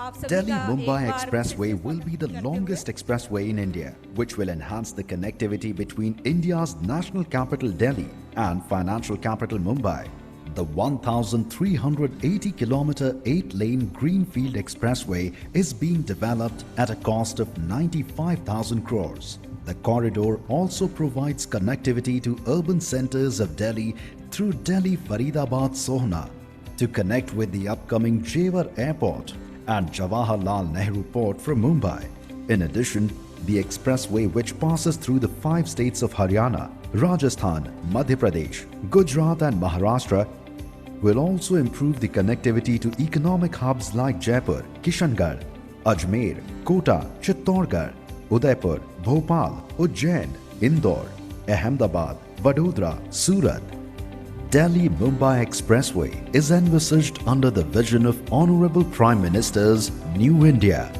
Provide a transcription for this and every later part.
आप सभी का एक Delhi-Mumbai बार Expressway फिर से will be the स्वागत करते हुए longest expressway in India, which will enhance the connectivity between India's national capital Delhi and financial capital Mumbai. The 1,380-kilometer 8-lane Greenfield Expressway is being developed at a cost of 95,000 crores. The corridor also provides connectivity to urban centers of Delhi through Delhi-Faridabad-Sohna to connect with the upcoming Jewar Airport and Jawaharlal Nehru Port from Mumbai. In addition, the expressway, which passes through the 5 states of Haryana, Rajasthan, Madhya Pradesh, Gujarat and Maharashtra, will also improve the connectivity to economic hubs like Jaipur, Kishangarh, Ajmer, Kota, Chittorgarh, Udaipur, Bhopal, Ujjain, Indore, Ahmedabad, Vadodara, Surat. Delhi-Mumbai Expressway is envisaged under the vision of Honorable Prime Minister's New India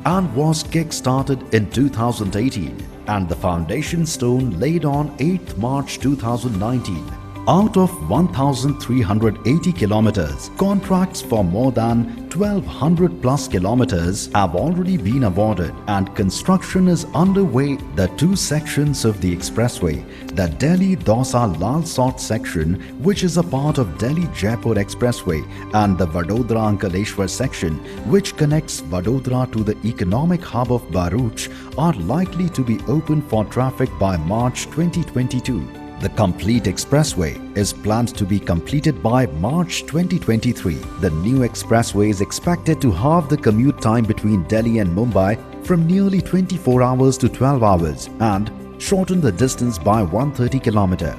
and was kick-started in 2018 and the foundation stone laid on 8th March 2019. Out of 1,380 kilometers, contracts for more than 1,200 plus kilometers have already been awarded and construction is underway. The 2 sections of the expressway, the Delhi-Dausa-Lal Sort section, which is a part of Delhi-Jaipur Expressway, and the Vadodara-Ankaleshwar section, which connects Vadodara to the economic hub of Bharuch, are likely to be open for traffic by March 2022. The complete expressway is planned to be completed by March 2023. The new expressway is expected to halve the commute time between Delhi and Mumbai from nearly 24 hours to 12 hours and shorten the distance by 130 km.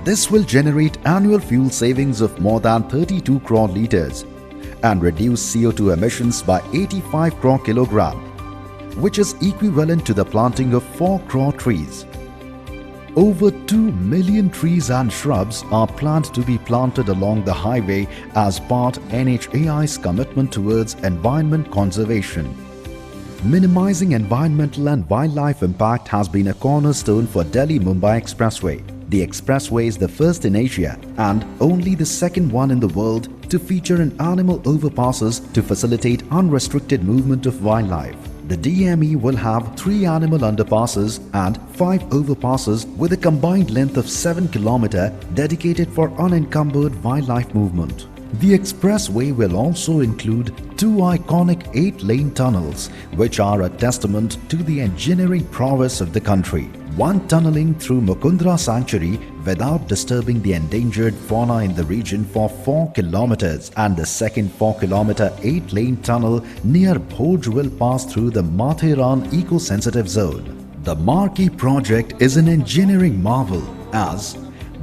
This will generate annual fuel savings of more than 32 crore litres and reduce CO2 emissions by 85 crore kilogram, which is equivalent to the planting of 4 crore trees. Over 2 million trees and shrubs are planned to be planted along the highway as part NHAI's commitment towards environment conservation. Minimizing environmental and wildlife impact has been a cornerstone for Delhi-Mumbai Expressway. The expressway is the first in Asia and only the second one in the world to feature an animal overpasses to facilitate unrestricted movement of wildlife. The DME will have 3 animal underpasses and 5 overpasses with a combined length of 7 km dedicated for unencumbered wildlife movement. The expressway will also include 2 iconic 8-lane tunnels, which are a testament to the engineering prowess of the country. One tunneling through Mukundra Sanctuary without disturbing the endangered fauna in the region for 4 kilometers, and the second 4-kilometer 8-lane tunnel near Bhoj will pass through the Matheran eco-sensitive zone. The marquee project is an engineering marvel as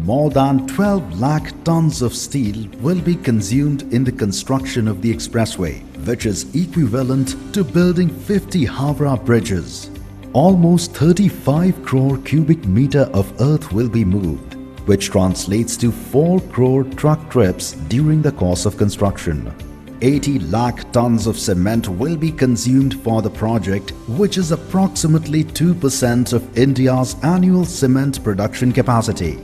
more than 12 lakh tons of steel will be consumed in the construction of the expressway, which is equivalent to building 50 Howrah bridges. Almost 35 crore cubic meter of earth will be moved, which translates to 4 crore truck trips during the course of construction. 80 lakh tons of cement will be consumed for the project, which is approximately 2% of India's annual cement production capacity.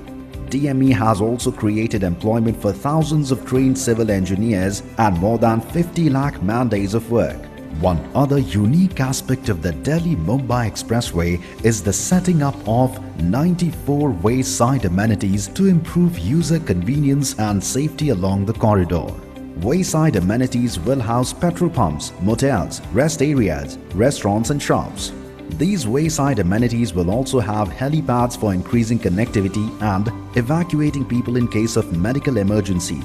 DME has also created employment for thousands of trained civil engineers and more than 50 lakh man-days of work. One other unique aspect of the Delhi-Mumbai Expressway is the setting up of 94 wayside amenities to improve user convenience and safety along the corridor. Wayside amenities will house petrol pumps, motels, rest areas, restaurants and shops. These wayside amenities will also have helipads for increasing connectivity and evacuating people in case of medical emergencies.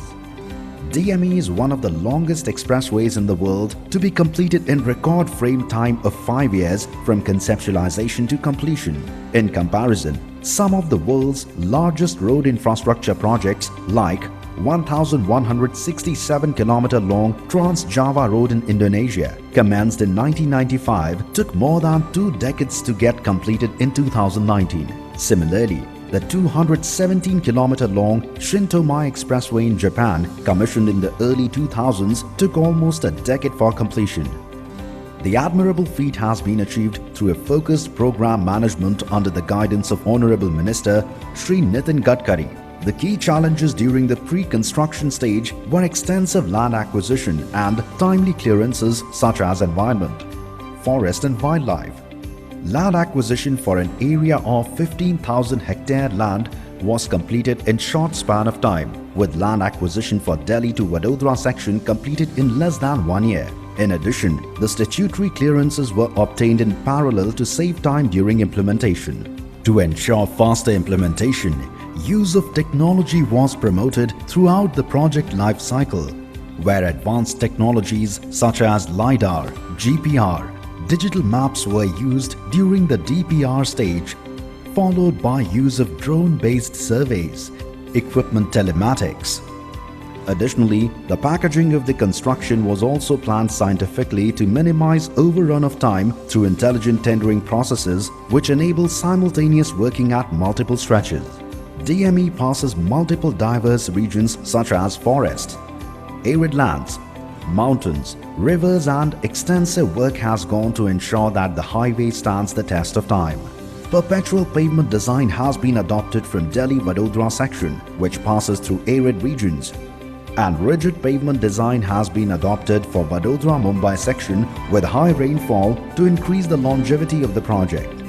DME is one of the longest expressways in the world to be completed in record frame time of 5 years from conceptualization to completion. In comparison, some of the world's largest road infrastructure projects like 1,167 km long Trans-Java Road in Indonesia, commenced in 1995, took more than 2 decades to get completed in 2019. Similarly, the 217 km long Shintomai Expressway in Japan, commissioned in the early 2000s, took almost a decade for completion. The admirable feat has been achieved through a focused program management under the guidance of Honorable Minister Shri Nitin Gadkari. The key challenges during the pre-construction stage were extensive land acquisition and timely clearances such as environment, forest and wildlife. Land acquisition for an area of 15,000 hectare land was completed in short span of time, with land acquisition for Delhi to Vadodara section completed in less than 1 year. In addition, the statutory clearances were obtained in parallel to save time during implementation. To ensure faster implementation, use of technology was promoted throughout the project life cycle, where advanced technologies such as LiDAR, GPR, digital maps were used during the DPR stage, followed by use of drone-based surveys, equipment telematics. Additionally, the packaging of the construction was also planned scientifically to minimize overrun of time through intelligent tendering processes which enable simultaneous working at multiple stretches. DME passes multiple diverse regions such as forests, arid lands, mountains, rivers, and extensive work has gone to ensure that the highway stands the test of time. Perpetual pavement design has been adopted from Delhi-Vadodara section, which passes through arid regions, and rigid pavement design has been adopted for Vadodara-Mumbai section with high rainfall to increase the longevity of the project.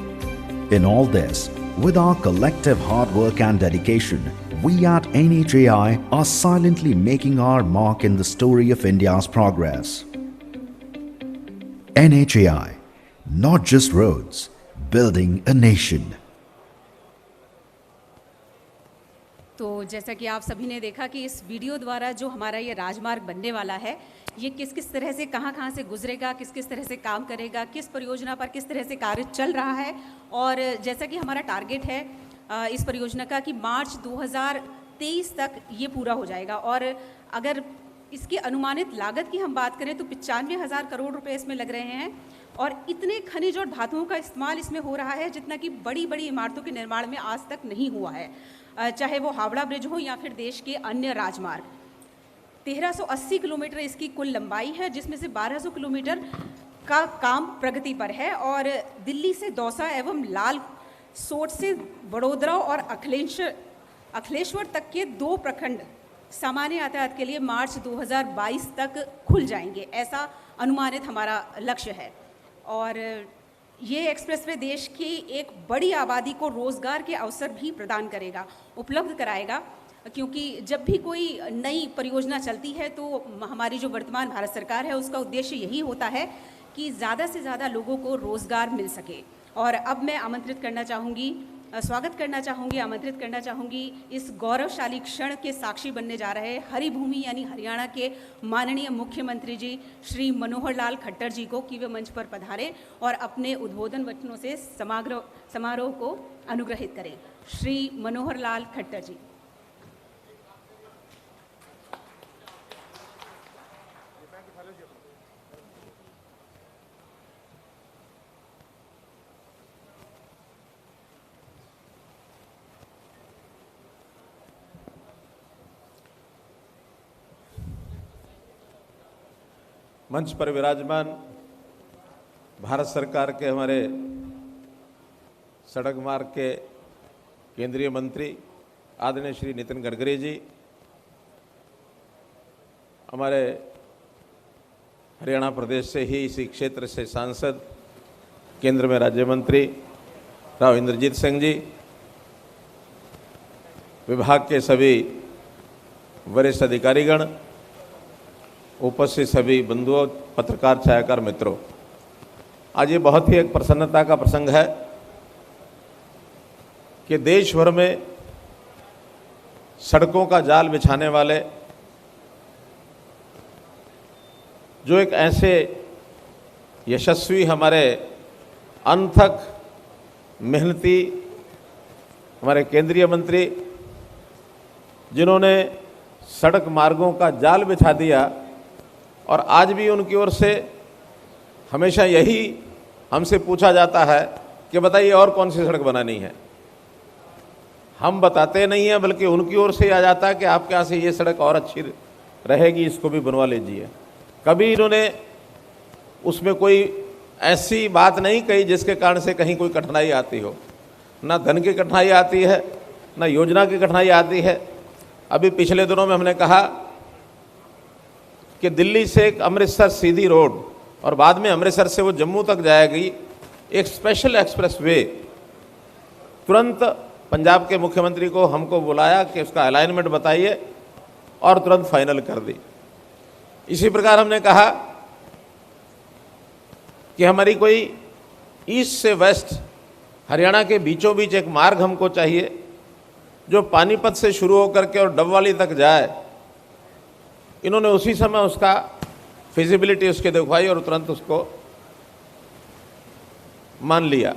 In all this, with our collective hard work and dedication, we at NHAI are silently making our mark in the story of India's progress. NHAI, not just roads, building a nation. तो जैसा कि आप सभी ने देखा कि इस video द्वारा जो हमारा ये राजमार्ग बनने वाला है, ये किस किस तरह से कहाँ से गुजरेगा, किस किस तरह से काम करेगा, किस परियोजना पर किस तरह से कार्य चल रहा है। और जैसा कि हमारा टारगेट है इस परियोजना का कि मार्च 2023 तक ये पूरा हो जाएगा। और अगर इसकी अनुमानित लागत की हम बात करें तो 95,000 करोड़ रुपए इसमें लग रहे हैं और इतने खनिज और धातुओं का इस्तेमाल इसमें हो रहा है जितना कि बड़ी बड़ी इमारतों के निर्माण में आज तक नहीं हुआ है, चाहे वो हावड़ा ब्रिज हो या फिर देश के अन्य राजमार्ग। 1380 किलोमीटर इसकी कुल लंबाई है, जिसमें से 1200 किलोमीटर का काम प्रगति पर है और दिल्ली से दौसा एवं लाल सोट से वडोदरा और अखिलेश्वर तक के 2 प्रखंड सामान्य यातायात के लिए मार्च 2022 तक खुल जाएंगे, ऐसा अनुमानित हमारा लक्ष्य है। और ये एक्सप्रेसवे देश की एक बड़ी आबादी को रोज़गार के अवसर भी प्रदान करेगा, उपलब्ध कराएगा, क्योंकि जब भी कोई नई परियोजना चलती है तो हमारी जो वर्तमान भारत सरकार है उसका उद्देश्य यही होता है कि ज़्यादा से ज़्यादा लोगों को रोज़गार मिल सके। और अब मैं आमंत्रित करना चाहूँगी आमंत्रित करना चाहूँगी इस गौरवशाली क्षण के साक्षी बनने जा रहे हरिभूमि यानी हरियाणा के माननीय मुख्यमंत्री जी श्री मनोहर लाल खट्टर जी को कि वे मंच पर पधारें और अपने उद्बोधन वचनों से समारोह को अनुग्रहित करें। श्री मनोहर लाल खट्टर जी। मंच पर विराजमान भारत सरकार के हमारे सड़क मार्ग के केंद्रीय मंत्री आदरणीय श्री नितिन गडकरी जी, हमारे हरियाणा प्रदेश से ही इसी क्षेत्र से सांसद केंद्र में राज्य मंत्री राव इंद्रजीत सिंह जी, विभाग के सभी वरिष्ठ अधिकारीगण, उपस्थित सभी बंधुओं, पत्रकार, छायाकार मित्रों, आज ये बहुत ही एक प्रसन्नता का प्रसंग है कि देश भर में सड़कों का जाल बिछाने वाले जो एक ऐसे यशस्वी हमारे अनथक मेहनती हमारे केंद्रीय मंत्री, जिन्होंने सड़क मार्गों का जाल बिछा दिया और आज भी उनकी ओर से हमेशा यही हमसे पूछा जाता है कि बताइए और कौन सी सड़क बनानी है। हम बताते नहीं हैं बल्कि उनकी ओर से आ जाता है कि आपके यहाँ से ये सड़क और अच्छी रहेगी, इसको भी बनवा लीजिए। कभी इन्होंने उसमें कोई ऐसी बात नहीं कही जिसके कारण से कहीं कोई कठिनाई आती हो। ना धन की कठिनाई आती है, ना योजना की कठिनाई आती है। अभी पिछले दिनों में हमने कहा कि दिल्ली से एक अमृतसर सीधी रोड और बाद में अमृतसर से वो जम्मू तक जाएगी, एक स्पेशल एक्सप्रेस वे। तुरंत पंजाब के मुख्यमंत्री को हमको बुलाया कि उसका अलाइनमेंट बताइए और तुरंत फाइनल कर दी। इसी प्रकार हमने कहा कि हमारी कोई ईस्ट से वेस्ट हरियाणा के बीचों बीच एक मार्ग हमको चाहिए जो पानीपत से शुरू होकर के और डबवाली तक जाए। इन्होंने उसी समय उसका फिजिबिलिटी उसके दिखवाई और तुरंत उसको मान लिया।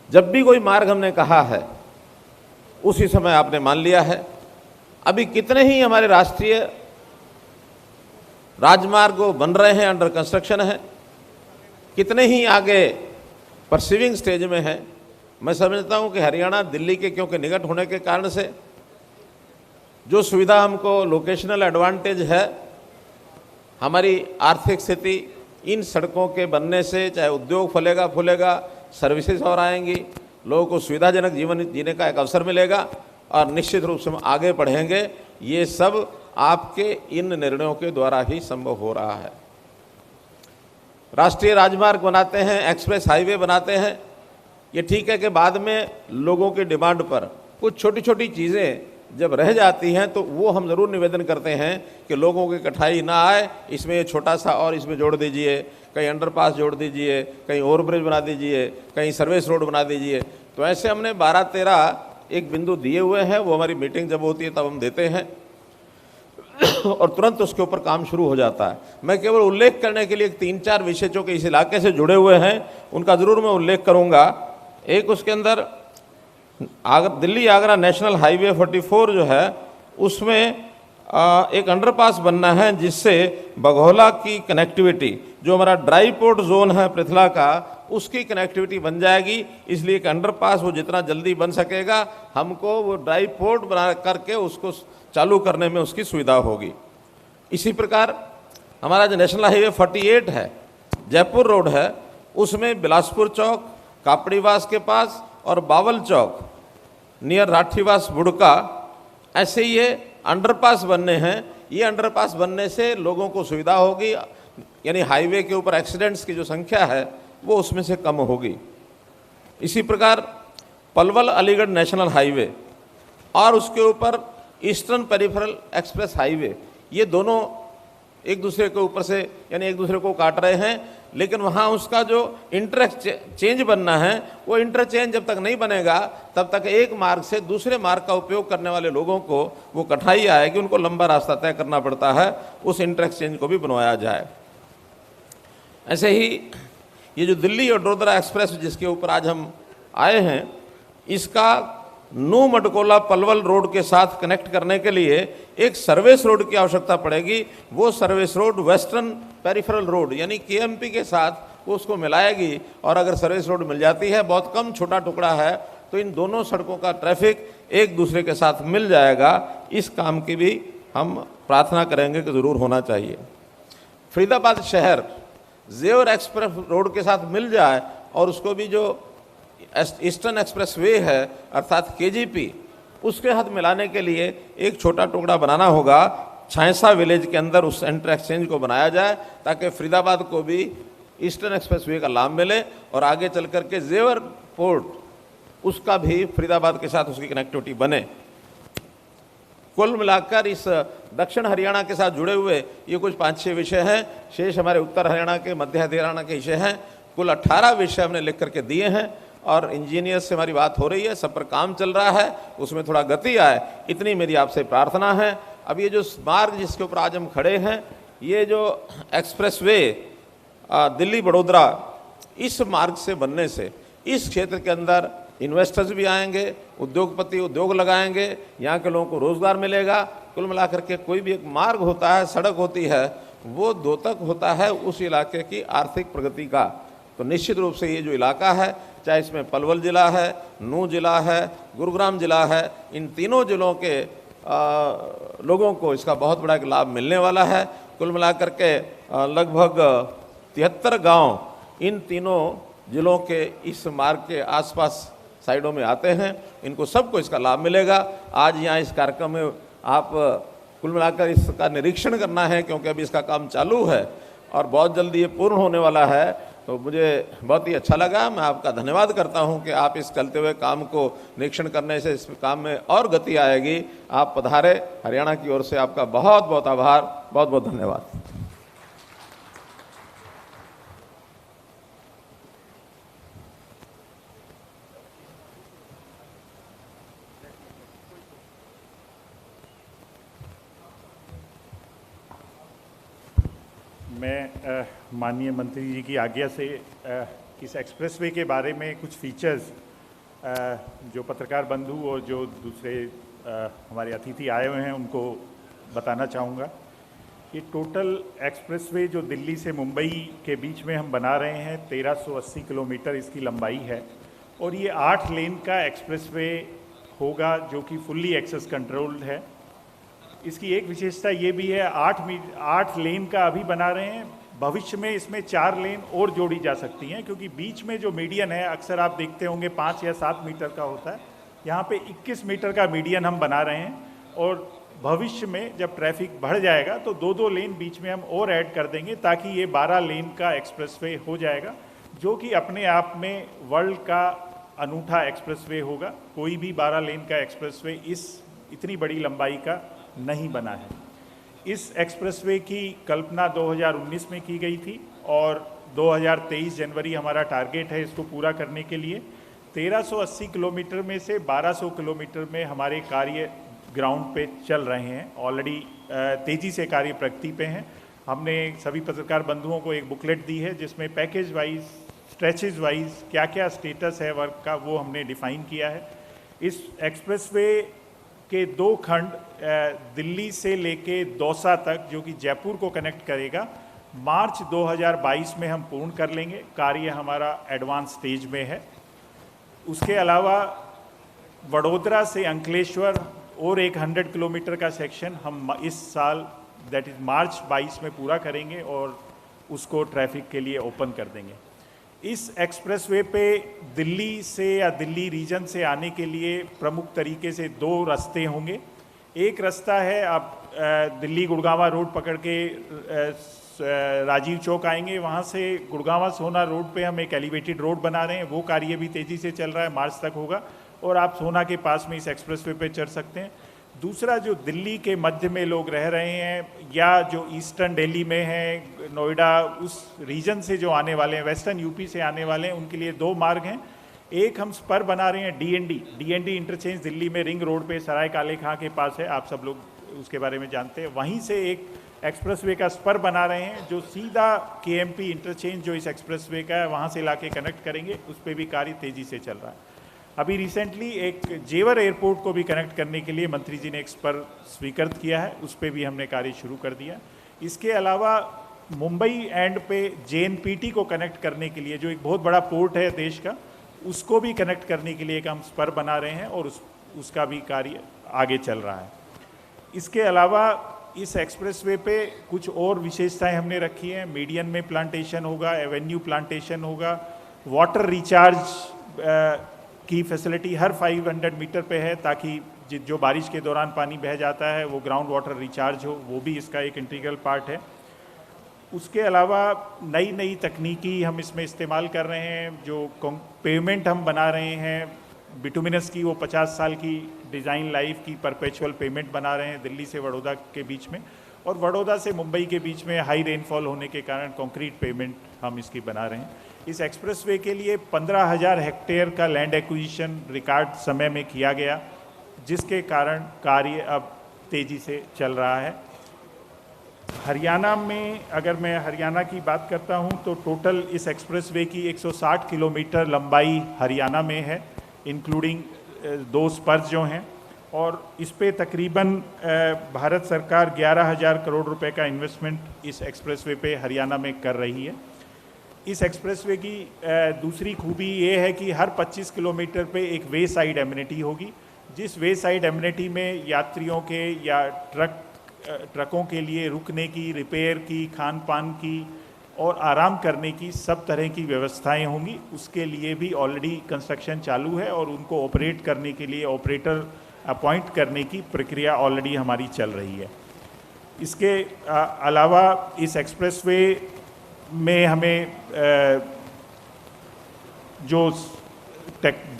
जब भी कोई मार्ग हमने कहा है उसी समय आपने मान लिया है। अभी कितने ही हमारे राष्ट्रीय राजमार्ग बन रहे हैं, अंडर कंस्ट्रक्शन है, कितने ही आगे परसीविंग स्टेज में है। मैं समझता हूं कि हरियाणा दिल्ली के क्योंकि निकट होने के कारण से जो सुविधा हमको लोकेशनल एडवांटेज है, हमारी आर्थिक स्थिति इन सड़कों के बनने से चाहे उद्योग फूलेगा, सर्विसेज और आएंगी, लोगों को सुविधाजनक जीवन जीने का एक अवसर मिलेगा और निश्चित रूप से हम आगे बढ़ेंगे। ये सब आपके इन निर्णयों के द्वारा ही संभव हो रहा है। राष्ट्रीय राजमार्ग बनाते हैं, एक्सप्रेस हाईवे बनाते हैं, ये ठीक है कि बाद में लोगों की डिमांड पर कुछ छोटी छोटी चीज़ें जब रह जाती हैं तो वो हम ज़रूर निवेदन करते हैं कि लोगों की कठिनाई ना आए, इसमें ये छोटा सा और इसमें जोड़ दीजिए, कहीं अंडरपास जोड़ दीजिए, कहीं ओवरब्रिज बना दीजिए, कहीं सर्विस रोड बना दीजिए। तो ऐसे हमने 12-13 एक बिंदु दिए हुए हैं, वो हमारी मीटिंग जब होती है तब हम देते हैं और तुरंत उसके ऊपर काम शुरू हो जाता है। मैं केवल उल्लेख करने के लिए 3-4 विषय जो कि इस इलाके से जुड़े हुए हैं उनका ज़रूर मैं उल्लेख करूँगा। एक उसके अंदर दिल्ली आगरा नेशनल हाईवे 44 जो है उसमें एक अंडरपास बनना है जिससे बघौला की कनेक्टिविटी, जो हमारा ड्राई पोर्ट जोन है पृथला का, उसकी कनेक्टिविटी बन जाएगी। इसलिए एक अंडरपास वो जितना जल्दी बन सकेगा हमको वो ड्राई पोर्ट बना करके उसको चालू करने में उसकी सुविधा होगी। इसी प्रकार हमारा जो नेशनल हाईवे 48 है, जयपुर रोड है, उसमें बिलासपुर चौक, कापड़ीवास के पास और बावल चौक नियर राठीवास बुड़का, ऐसे ये अंडरपास बनने हैं। ये अंडरपास बनने से लोगों को सुविधा होगी, यानी हाईवे के ऊपर एक्सीडेंट्स की जो संख्या है वो उसमें से कम होगी। इसी प्रकार पलवल अलीगढ़ नेशनल हाईवे और उसके ऊपर ईस्टर्न पेरिफेरल एक्सप्रेस हाईवे, ये दोनों एक दूसरे के ऊपर से यानी एक दूसरे को काट रहे हैं, लेकिन वहाँ उसका जो इंटरचेंज बनना है वो इंटरचेंज जब तक नहीं बनेगा तब तक एक मार्ग से दूसरे मार्ग का उपयोग करने वाले लोगों को वो कठिनाई आएगी, उनको लंबा रास्ता तय करना पड़ता है। उस इंटरचेंज को भी बनवाया जाए। ऐसे ही ये जो दिल्ली और वडोदरा एक्सप्रेस जिसके ऊपर आज हम आए हैं, इसका नू मटकोला पलवल रोड के साथ कनेक्ट करने के लिए एक सर्विस रोड की आवश्यकता पड़ेगी। वो service road western peripheral road यानी केएमपी के साथ वो उसको मिलाएगी, और अगर सर्विस रोड मिल जाती है, बहुत कम छोटा टुकड़ा है, तो इन दोनों सड़कों का ट्रैफिक एक दूसरे के साथ मिल जाएगा। इस काम की भी हम प्रार्थना करेंगे कि ज़रूर होना चाहिए। फरीदाबाद शहर जेवर एक्सप्रेस रोड के साथ मिल जाए और उसको भी जो ईस्टर्न एक्सप्रेस वे है अर्थात केजीपी, उसके साथ मिलाने के लिए एक छोटा टुकड़ा बनाना होगा। छायसा विलेज के अंदर उस इंटर एक्सचेंज को बनाया जाए ताकि फरीदाबाद को भी ईस्टर्न एक्सप्रेस वे का लाभ मिले और आगे चल कर के जेवर पोर्ट उसका भी फरीदाबाद के साथ उसकी कनेक्टिविटी बने। कुल मिलाकर इस दक्षिण हरियाणा के साथ जुड़े हुए ये कुछ 5-6 विषय हैं। शेष हमारे उत्तर हरियाणा के, मध्य हरियाणा के विषय हैं। कुल 18 विषय हमने लिख करके दिए हैं और इंजीनियर्स से हमारी बात हो रही है, सब पर काम चल रहा है, उसमें थोड़ा गति आए, इतनी मेरी आपसे प्रार्थना है। अब ये जो मार्ग जिसके ऊपर आज हम खड़े हैं, ये जो एक्सप्रेस वे दिल्ली वडोदरा, इस मार्ग से बनने से इस क्षेत्र के अंदर इन्वेस्टर्स भी आएंगे, उद्योगपति उद्योग लगाएंगे, यहाँ के लोगों को रोज़गार मिलेगा। कुल मिलाकर के कोई भी एक मार्ग होता है, सड़क होती है, वो द्योतक होता है उस इलाके की आर्थिक प्रगति का। तो निश्चित रूप से ये जो इलाका है, चाहे इसमें पलवल ज़िला है, नूंह ज़िला है, गुरुग्राम ज़िला है, इन तीनों ज़िलों के लोगों को इसका बहुत बड़ा एक लाभ मिलने वाला है। कुल मिलाकर के लगभग 73 गांव इन तीनों ज़िलों के इस मार्ग के आसपास साइडों में आते हैं, इनको सबको इसका लाभ मिलेगा। आज यहाँ इस कार्यक्रम में आप कुल मिलाकर इसका निरीक्षण करना है, क्योंकि अभी इसका काम चालू है और बहुत जल्दी ये पूर्ण होने वाला है। तो मुझे बहुत ही अच्छा लगा। मैं आपका धन्यवाद करता हूं कि आप इस चलते हुए काम को निरीक्षण करने से इस काम में और गति आएगी। आप पधारे, हरियाणा की ओर से आपका बहुत बहुत आभार, बहुत बहुत धन्यवाद। मैं माननीय मंत्री जी की आज्ञा से इस एक्सप्रेसवे के बारे में कुछ फीचर्स जो पत्रकार बंधु और जो दूसरे हमारे अतिथि आए हुए हैं उनको बताना चाहूँगा। ये टोटल एक्सप्रेसवे जो दिल्ली से मुंबई के बीच में हम बना रहे हैं 1380 किलोमीटर इसकी लंबाई है और ये 8 लेन का एक्सप्रेसवे होगा जो कि फुल्ली एक्सेस कंट्रोल्ड है। इसकी एक विशेषता ये भी है 8 लेन का अभी बना रहे हैं, भविष्य में इसमें 4 लेन और जोड़ी जा सकती हैं, क्योंकि बीच में जो मीडियन है अक्सर आप देखते होंगे 5 या 7 मीटर का होता है, यहाँ पे 21 मीटर का मीडियन हम बना रहे हैं और भविष्य में जब ट्रैफिक बढ़ जाएगा तो 2-2 लेन बीच में हम और ऐड कर देंगे ताकि ये 12 लेन का एक्सप्रेसवे हो जाएगा, जो कि अपने आप में वर्ल्ड का अनूठा एक्सप्रेसवे होगा। कोई भी 12 लेन का एक्सप्रेसवे इतनी बड़ी लंबाई का नहीं बना है। इस एक्सप्रेसवे की कल्पना 2019 में की गई थी और 2023 जनवरी हमारा टारगेट है इसको पूरा करने के लिए। 1380 किलोमीटर में से 1200 किलोमीटर में हमारे कार्य ग्राउंड पे चल रहे हैं, ऑलरेडी तेज़ी से कार्य प्रगति पे हैं। हमने सभी पत्रकार बंधुओं को एक बुकलेट दी है जिसमें पैकेज वाइज, स्ट्रेचेज वाइज क्या क्या स्टेटस है वर्क का वो हमने डिफाइन किया है। इस एक्सप्रेसवे के 2 खंड दिल्ली से लेके दौसा तक जो कि जयपुर को कनेक्ट करेगा, मार्च 2022 में हम पूर्ण कर लेंगे। कार्य हमारा एडवांस स्टेज में है। उसके अलावा वडोदरा से अंकलेश्वर और एक 100 किलोमीटर का सेक्शन हम इस साल दैट इज़ मार्च 22 में पूरा करेंगे और उसको ट्रैफिक के लिए ओपन कर देंगे। इस एक्सप्रेसवे पे दिल्ली से या दिल्ली रीजन से आने के लिए प्रमुख तरीके से 2 रास्ते होंगे। एक रास्ता है आप दिल्ली गुड़गांवा रोड पकड़ के राजीव चौक आएंगे, वहाँ से गुड़गांवा सोना रोड पे हम एक एलिवेटेड रोड बना रहे हैं, वो कार्य भी तेज़ी से चल रहा है, मार्च तक होगा और आप सोना के पास में इस एक्सप्रेसवे पे चढ़ सकते हैं। दूसरा जो दिल्ली के मध्य में लोग रह रहे हैं या जो ईस्टर्न दिल्ली में है, नोएडा, उस रीजन से जो आने वाले हैं, वेस्टर्न यूपी से आने वाले हैं, उनके लिए 2 मार्ग हैं। एक हम स्पर बना रहे हैं डीएनडी इंटरचेंज दिल्ली में रिंग रोड पे सराय काले खां के पास है, आप सब लोग उसके बारे में जानते हैं। वहीं से एक एक्सप्रेसवे का स्पर बना रहे हैं जो सीधा केएमपी इंटरचेंज जो इस एक्सप्रेसवे का है वहाँ से ला के कनेक्ट करेंगे, उस पर भी कार्य तेज़ी से चल रहा है। अभी रिसेंटली एक जेवर एयरपोर्ट को भी कनेक्ट करने के लिए मंत्री जी ने एक स्पर स्वीकृत किया है, उस पर भी हमने कार्य शुरू कर दिया। इसके अलावा मुंबई एंड पे जेएनपीटी को कनेक्ट करने के लिए जो एक बहुत बड़ा पोर्ट है देश का, उसको भी कनेक्ट करने के लिए एक हम स्पर बना रहे हैं और उसका भी कार्य आगे चल रहा है। इसके अलावा इस एक्सप्रेसवे पे कुछ और विशेषताएं हमने रखी हैं। मीडियन में प्लांटेशन होगा, एवेन्यू प्लांटेशन होगा, वाटर रिचार्ज की फैसिलिटी हर 500 मीटर पे है ताकि जो बारिश के दौरान पानी बह जाता है वो ग्राउंड वाटर रिचार्ज हो, वो भी इसका एक इंटीग्रल पार्ट है। उसके अलावा नई तकनीकी हम इसमें इस्तेमाल कर रहे हैं। जो पेमेंट हम बना रहे हैं बिटुमिनस की, वो 50 साल की डिज़ाइन लाइफ की परपेचुअल पेमेंट बना रहे हैं दिल्ली से वडोदरा के बीच में, और वडोदरा से मुंबई के बीच में हाई रेनफॉल होने के कारण कंक्रीट पेमेंट हम इसकी बना रहे हैं। इस एक्सप्रेसवे के लिए 15,000 हेक्टेयर का लैंड एक्विजिशन रिकॉर्ड समय में किया गया, जिसके कारण कार्य अब तेज़ी से चल रहा है। हरियाणा में अगर मैं हरियाणा की बात करता हूं तो टोटल इस एक्सप्रेसवे की 160 किलोमीटर लंबाई हरियाणा में है, इंक्लूडिंग 2 स्पर्स जो हैं, और इस पे तकरीबन भारत सरकार 11,000 करोड़ रुपए का इन्वेस्टमेंट इस एक्सप्रेसवे पे हरियाणा में कर रही है। इस एक्सप्रेसवे की दूसरी खूबी ये है कि हर 25 किलोमीटर पे एक वे साइड एमिनिटी होगी, जिस वे साइड एमिनिटी में यात्रियों के या ट्रकों के लिए रुकने की, रिपेयर की, खान पान की और आराम करने की सब तरह की व्यवस्थाएं होंगी। उसके लिए भी ऑलरेडी कंस्ट्रक्शन चालू है और उनको ऑपरेट करने के लिए ऑपरेटर अपॉइंट करने की प्रक्रिया ऑलरेडी हमारी चल रही है। इसके अलावा इस एक्सप्रेसवे में हमें जो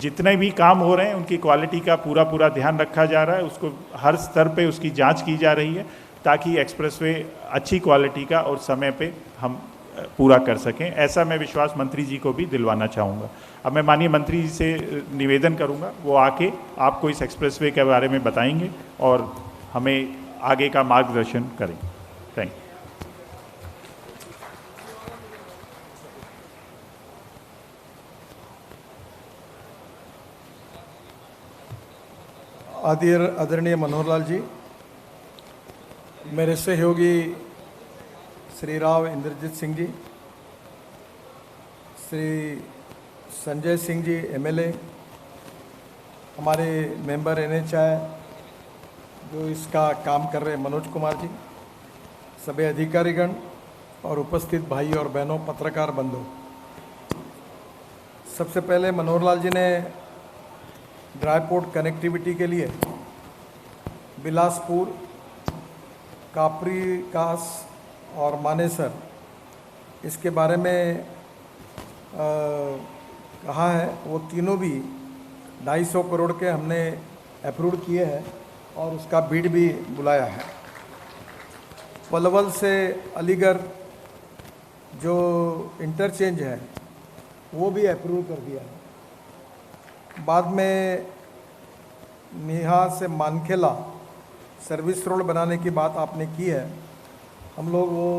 जितने भी काम हो रहे हैं उनकी क्वालिटी का पूरा ध्यान रखा जा रहा है। उसको हर स्तर पे उसकी जांच की जा रही है ताकि एक्सप्रेसवे अच्छी क्वालिटी का और समय पे हम पूरा कर सकें। ऐसा मैं विश्वास मंत्री जी को भी दिलवाना चाहूँगा। अब मैं माननीय मंत्री जी से निवेदन करूँगा, वो आके आपको इस एक्सप्रेसवे के बारे में बताएंगे और हमें आगे का मार्गदर्शन करेंगे। Thank you. आदरणीय मनोहर लाल जी, मेरे सहयोगी श्री राव इंद्रजीत सिंह जी, श्री संजय सिंह जी एमएलए, हमारे मेंबर NHI जो इसका काम कर रहे हैं मनोज कुमार जी, सभी अधिकारीगण और उपस्थित भाई और बहनों, पत्रकार बंधु, सबसे पहले मनोहर लाल जी ने ड्राईपोर्ट कनेक्टिविटी के लिए बिलासपुर, कापरी कास और मानेसर इसके बारे में कहा है। वो तीनों भी 250 करोड़ के हमने अप्रूव किए हैं और उसका बिड भी बुलाया है। पलवल से अलीगढ़ जो इंटरचेंज है वो भी अप्रूव कर दिया है। बाद में निहा से मानखेला सर्विस रोड बनाने की बात आपने की है। हम लोग वो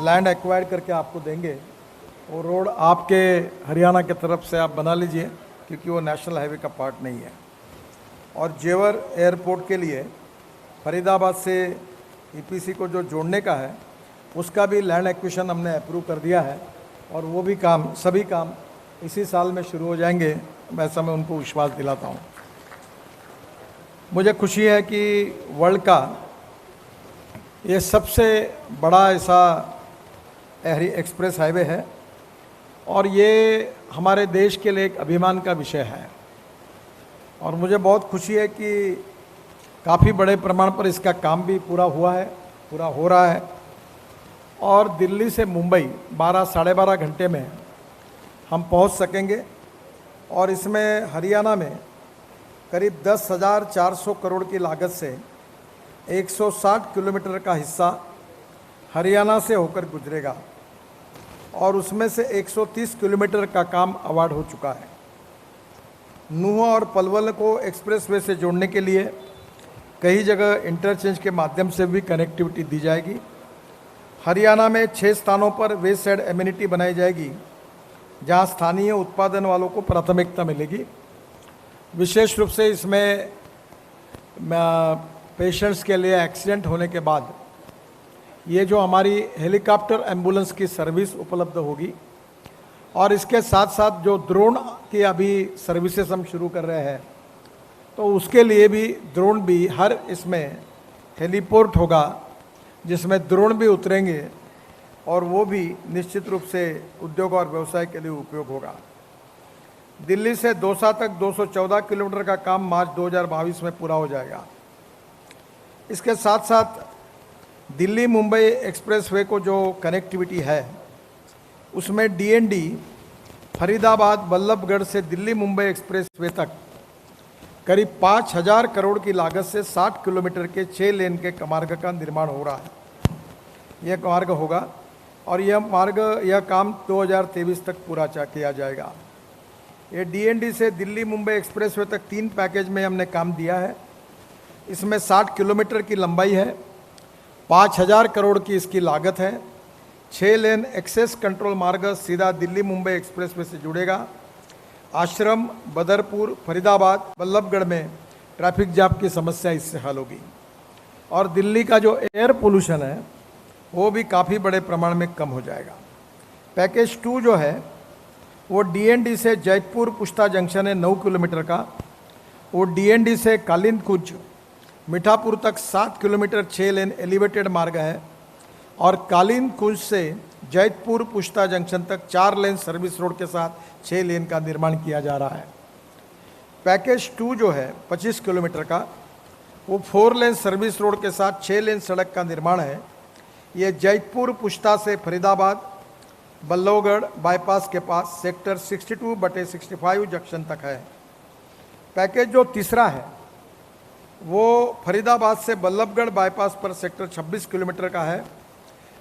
लैंड एक्वायर्ड करके आपको देंगे। वो रोड आपके हरियाणा की तरफ से आप बना लीजिए क्योंकि वो नेशनल हाईवे का पार्ट नहीं है। और जेवर एयरपोर्ट के लिए फरीदाबाद से EPC को जो जोड़ने का है उसका भी लैंड एक्विजिशन हमने अप्रूव कर दिया है और वो भी काम, सभी काम इसी साल में शुरू हो जाएंगे, वैसा मैं उनको विश्वास दिलाता हूँ। मुझे खुशी है कि वर्ल्ड का ये सबसे बड़ा ऐसा एक्सप्रेस हाईवे है और ये हमारे देश के लिए एक अभिमान का विषय है। और मुझे बहुत खुशी है कि काफ़ी बड़े प्रमाण पर इसका काम भी पूरा हुआ है, पूरा हो रहा है। और दिल्ली से मुंबई 12 साढ़े 12 घंटे में हम पहुंच सकेंगे। और इसमें हरियाणा में करीब 10,400 करोड़ की लागत से 160 किलोमीटर का हिस्सा हरियाणा से होकर गुजरेगा और उसमें से 130 किलोमीटर का काम अवार्ड हो चुका है। नूह और पलवल को एक्सप्रेसवे से जोड़ने के लिए कई जगह इंटरचेंज के माध्यम से भी कनेक्टिविटी दी जाएगी। हरियाणा में 6 स्थानों पर वेस्ट साइड एमिनिटी बनाई जाएगी जहां स्थानीय उत्पादन वालों को प्राथमिकता मिलेगी। विशेष रूप से इसमें पेशेंट्स के लिए एक्सीडेंट होने के बाद ये जो हमारी हेलीकॉप्टर एम्बुलेंस की सर्विस उपलब्ध होगी और इसके साथ साथ जो ड्रोन की अभी सर्विसेज हम शुरू कर रहे हैं तो उसके लिए भी ड्रोन भी हर इसमें हेलीपोर्ट होगा जिसमें ड्रोन भी उतरेंगे और वो भी निश्चित रूप से उद्योग और व्यवसाय के लिए उपयोग होगा। दिल्ली से दौसा तक 214 किलोमीटर का काम मार्च 2022 में पूरा हो जाएगा। इसके साथ साथ दिल्ली मुंबई एक्सप्रेसवे को जो कनेक्टिविटी है उसमें DND फरीदाबाद बल्लभगढ़ से दिल्ली मुंबई एक्सप्रेसवे तक करीब 5,000 करोड़ की लागत से 60 किलोमीटर के 6 लेन के मार्ग का निर्माण हो रहा है। यह मार्ग होगा और यह काम 2023 तक पूरा किया जाएगा। ये DND से दिल्ली मुंबई एक्सप्रेसवे तक 3 पैकेज में हमने काम दिया है। इसमें 60 किलोमीटर की लंबाई है, 5,000 करोड़ की इसकी लागत है। 6 लेन एक्सेस कंट्रोल मार्ग सीधा दिल्ली मुंबई एक्सप्रेसवे से जुड़ेगा। आश्रम, बदरपुर, फरीदाबाद, बल्लभगढ़ में ट्रैफिक जाम की समस्या इससे हल होगी। और दिल्ली का जो एयर पोल्यूशन है वो भी काफ़ी बड़े प्रमाण में कम हो जाएगा। पैकेज 2 जो है वो DND से जयपुर पुष्टा जंक्शन है 9 किलोमीटर का। वो DND से कालिंद कुंज मीठापुर तक 7 किलोमीटर 6 लेन एलिवेटेड मार्ग है और कालीन कुंज से जैतपुर पुश्ता जंक्शन तक 4 लेन सर्विस रोड के साथ 6 लेन का निर्माण किया जा रहा है। पैकेज 2 जो है 25 किलोमीटर का, वो 4 लेन सर्विस रोड के साथ 6 लेन सड़क का निर्माण है। ये जैतपुर पुश्ता से फरीदाबाद बल्लभगढ़ बाईपास के पास सेक्टर 62/65 जंक्शन तक है। पैकेज जो तीसरा है वो फरीदाबाद से बल्लभगढ़ बाईपास पर सेक्टर 26 किलोमीटर का है।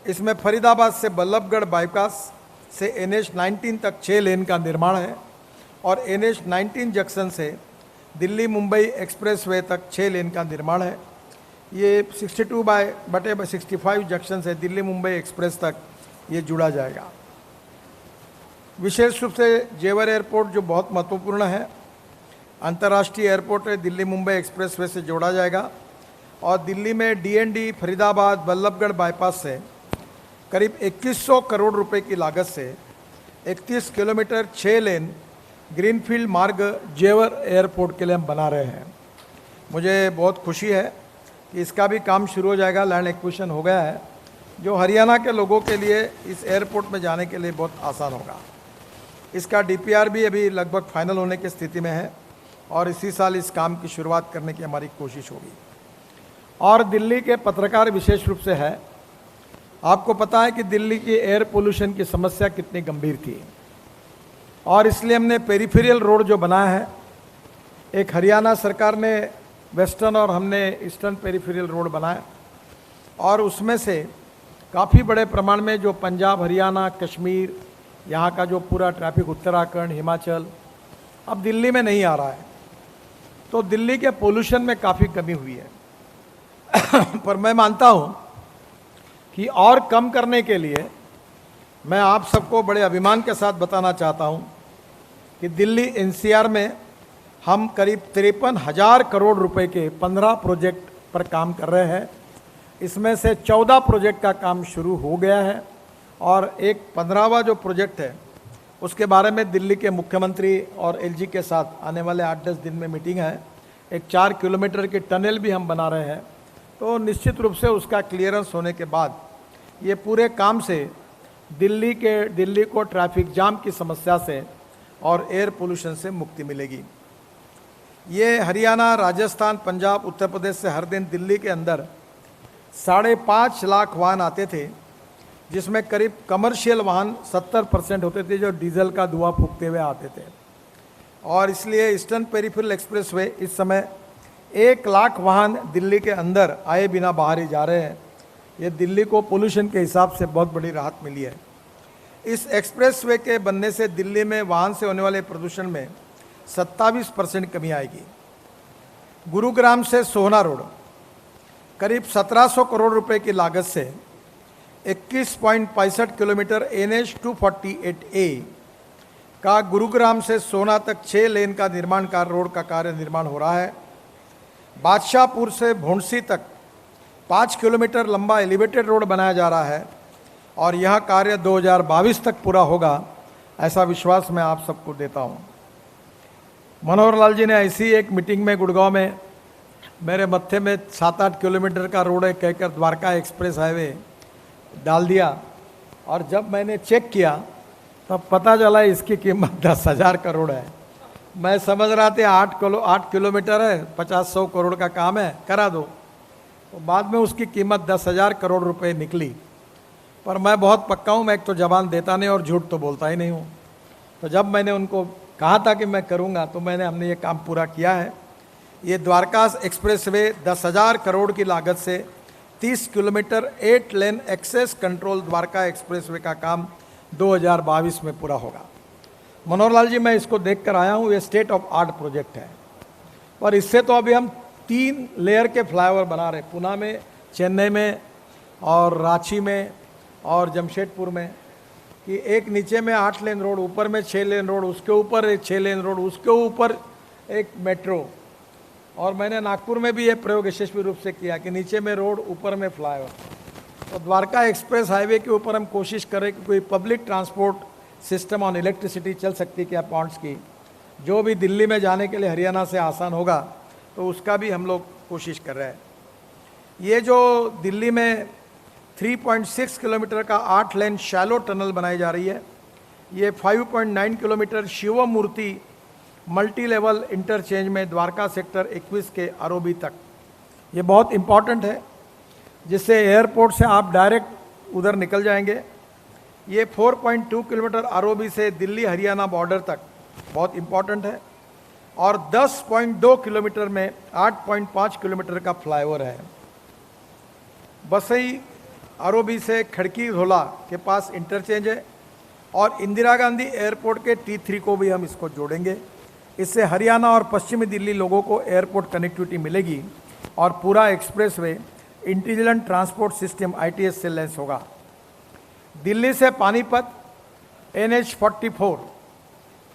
इसमें फरीदाबाद से बल्लभगढ़ बाईपास से NH 19 तक 6 लेन का निर्माण है और NH 19 जंक्शन से दिल्ली मुंबई एक्सप्रेसवे तक 6 लेन का निर्माण है। ये 62/65 जंक्शन से दिल्ली मुंबई एक्सप्रेस तक ये जुड़ा जाएगा। विशेष रूप से जेवर एयरपोर्ट जो बहुत महत्वपूर्ण है, अंतर्राष्ट्रीय एयरपोर्ट है, दिल्ली मुंबई एक्सप्रेसवे से जोड़ा जाएगा और दिल्ली में DND फरीदाबाद बल्लभगढ़ बाईपास से करीब 2100 करोड़ रुपए की लागत से 31 किलोमीटर 6 लेन ग्रीनफील्ड मार्ग जेवर एयरपोर्ट के लिए हम बना रहे हैं। मुझे बहुत खुशी है कि इसका भी काम शुरू हो जाएगा, लैंड एक्विजिशन हो गया है, जो हरियाणा के लोगों के लिए इस एयरपोर्ट में जाने के लिए बहुत आसान होगा। इसका DPR भी अभी लगभग फाइनल होने की स्थिति में है और इसी साल इस काम की शुरुआत करने की हमारी कोशिश होगी। और दिल्ली के पत्रकार विशेष रूप से है, आपको पता है कि दिल्ली की एयर पोल्यूशन की समस्या कितनी गंभीर थी और इसलिए हमने पेरिफेरियल रोड जो बनाया है, एक हरियाणा सरकार ने वेस्टर्न और हमने ईस्टर्न पेरिफेरियल रोड बनाया और उसमें से काफ़ी बड़े प्रमाण में जो पंजाब हरियाणा कश्मीर यहाँ का जो पूरा ट्रैफिक उत्तराखंड हिमाचल अब दिल्ली में नहीं आ रहा है, तो दिल्ली के पोल्यूशन में काफ़ी कमी हुई है। पर मैं मानता हूँ कि और कम करने के लिए मैं आप सबको बड़े अभिमान के साथ बताना चाहता हूँ कि दिल्ली NCR में हम करीब 53,000 करोड़ रुपए के 15 प्रोजेक्ट पर काम कर रहे हैं। इसमें से 14 प्रोजेक्ट का काम शुरू हो गया है और एक 15वां जो प्रोजेक्ट है उसके बारे में दिल्ली के मुख्यमंत्री और LG के साथ आने वाले 8-10 दिन में मीटिंग है। एक 4 किलोमीटर की टनल भी हम बना रहे हैं, तो निश्चित रूप से उसका क्लियरेंस होने के बाद ये पूरे काम से दिल्ली को ट्रैफिक जाम की समस्या से और एयर पोल्यूशन से मुक्ति मिलेगी। ये हरियाणा राजस्थान पंजाब उत्तर प्रदेश से हर दिन दिल्ली के अंदर 5.5 लाख वाहन आते थे, जिसमें करीब कमर्शियल वाहन 70% होते थे जो डीजल का धुआं फूकते हुए आते थे। और इसलिए ईस्टर्न पेरिफेरल एक्सप्रेसवे इस समय 1 लाख वाहन दिल्ली के अंदर आए बिना बाहर ही जा रहे हैं। ये दिल्ली को पोल्यूशन के हिसाब से बहुत बड़ी राहत मिली है। इस एक्सप्रेसवे के बनने से दिल्ली में वाहन से होने वाले प्रदूषण में 27% कमी आएगी। गुरुग्राम से सोहना रोड करीब 1700 करोड़ रुपए की लागत से 21.65 किलोमीटर NH 248A का गुरुग्राम से सोहना तक 6 लेन का निर्माण रोड का कार्य निर्माण हो रहा है। बादशाहपुर से भोंडसी तक 5 किलोमीटर लंबा एलिवेटेड रोड बनाया जा रहा है और यह कार्य 2022 तक पूरा होगा, ऐसा विश्वास मैं आप सबको देता हूँ। मनोहर लाल जी ने ऐसी एक मीटिंग में गुड़गांव में मेरे मत्थे में 7-8 किलोमीटर का रोड है कहकर द्वारका एक्सप्रेस हाईवे डाल दिया और जब मैंने चेक किया तब पता चला इसकी कीमत 10,000 करोड़ है। मैं समझ रहा था 8 किलोमीटर है, 50-100 करोड़ का काम है, करा दो। तो बाद में उसकी कीमत 10,000 करोड़ रुपए निकली। पर मैं बहुत पक्का हूँ, मैं एक तो जबान देता नहीं और झूठ तो बोलता ही नहीं हूँ। तो जब मैंने उनको कहा था कि मैं करूँगा तो हमने ये काम पूरा किया है। ये द्वारका एक्सप्रेसवे 10,000 करोड़ की लागत से 30 kilometre 8 lane access control Dwarka expressway का काम 2022 में पूरा होगा। मनोहर लाल जी, मैं इसको देख कर आया हूँ, ये स्टेट ऑफ आर्ट प्रोजेक्ट है। और इससे तो अभी हम 3 लेयर के फ्लाईओवर बना रहे, पुणे में, चेन्नई में और रांची में और जमशेदपुर में, कि एक नीचे में 8 लेन रोड, ऊपर में 6 लेन रोड, उसके ऊपर एक 6 लेन रोड, उसके ऊपर एक मेट्रो। और मैंने नागपुर में भी ये प्रयोग यशस्वी रूप से किया कि नीचे में रोड, ऊपर में फ्लाईओवर। तो द्वारका एक्सप्रेस हाईवे के ऊपर हम कोशिश करें कि कोई public transport system on electricity चल सकती क्या पॉइंट्स की, जो भी दिल्ली में जाने के लिए हरियाणा से आसान होगा, तो उसका भी हम लोग कोशिश कर रहे हैं। ये जो दिल्ली में 3.6 किलोमीटर का 8 लेन शैलो टनल बनाई जा रही है। ये 5.9 किलोमीटर शिव मूर्ति मल्टी लेवल इंटरचेंज में द्वारका सेक्टर 21 के आरओबी तक, ये बहुत इम्पॉर्टेंट है, जिससे एयरपोर्ट से आप डायरेक्ट उधर निकल जाएंगे। ये 4.2 किलोमीटर आरओबी से दिल्ली हरियाणा बॉर्डर तक बहुत इम्पॉर्टेंट है, और 10.2 किलोमीटर में 8.5 किलोमीटर का फ्लाईओवर है। बसई आरओबी से खड़की धोला के पास इंटरचेंज है, और इंदिरा गांधी एयरपोर्ट के T3 को भी हम इसको जोड़ेंगे। इससे हरियाणा और पश्चिमी दिल्ली लोगों को एयरपोर्ट कनेक्टिविटी मिलेगी, और पूरा expressway intelligent transport system ITS से लैस होगा। दिल्ली से पानीपत NH44,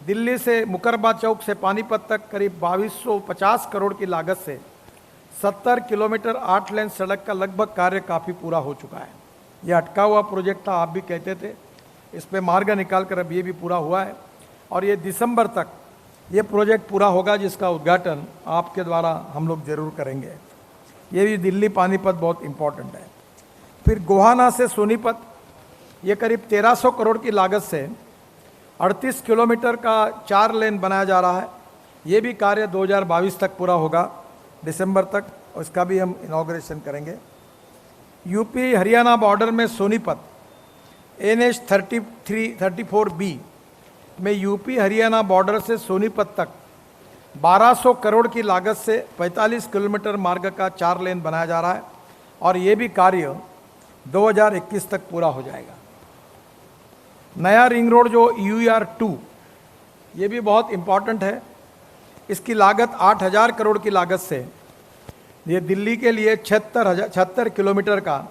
दिल्ली से मुकरबा चौक से पानीपत तक करीब 2250 करोड़ की लागत से 70 किलोमीटर 8 लेन सड़क का लगभग कार्य काफ़ी पूरा हो चुका है। यह अटका हुआ प्रोजेक्ट था, आप भी कहते थे, इस पे मार्ग निकाल कर अब ये भी पूरा हुआ है, और ये दिसंबर तक ये प्रोजेक्ट पूरा होगा, जिसका उद्घाटन आपके द्वारा हम लोग जरूर करेंगे। ये भी दिल्ली पानीपत बहुत इम्पोर्टेंट है। फिर गोहाना से सोनीपत, ये करीब 1300 करोड़ की लागत से 38 किलोमीटर का 4 लेन बनाया जा रहा है। ये भी कार्य 2022 तक पूरा होगा, दिसंबर तक, और इसका भी हम इनॉग्रेशन करेंगे। यूपी हरियाणा बॉर्डर में सोनीपत NH34B में यूपी हरियाणा बॉर्डर से सोनीपत तक 1200 करोड़ की लागत से 45 किलोमीटर मार्ग का 4 लेन बनाया जा रहा है, और ये भी कार्य 2021 तक पूरा हो जाएगा। नया रिंग रोड जो UER2, ये भी बहुत इम्पॉर्टेंट है। इसकी लागत 8000 करोड़ की लागत से ये दिल्ली के लिए 76 किलोमीटर का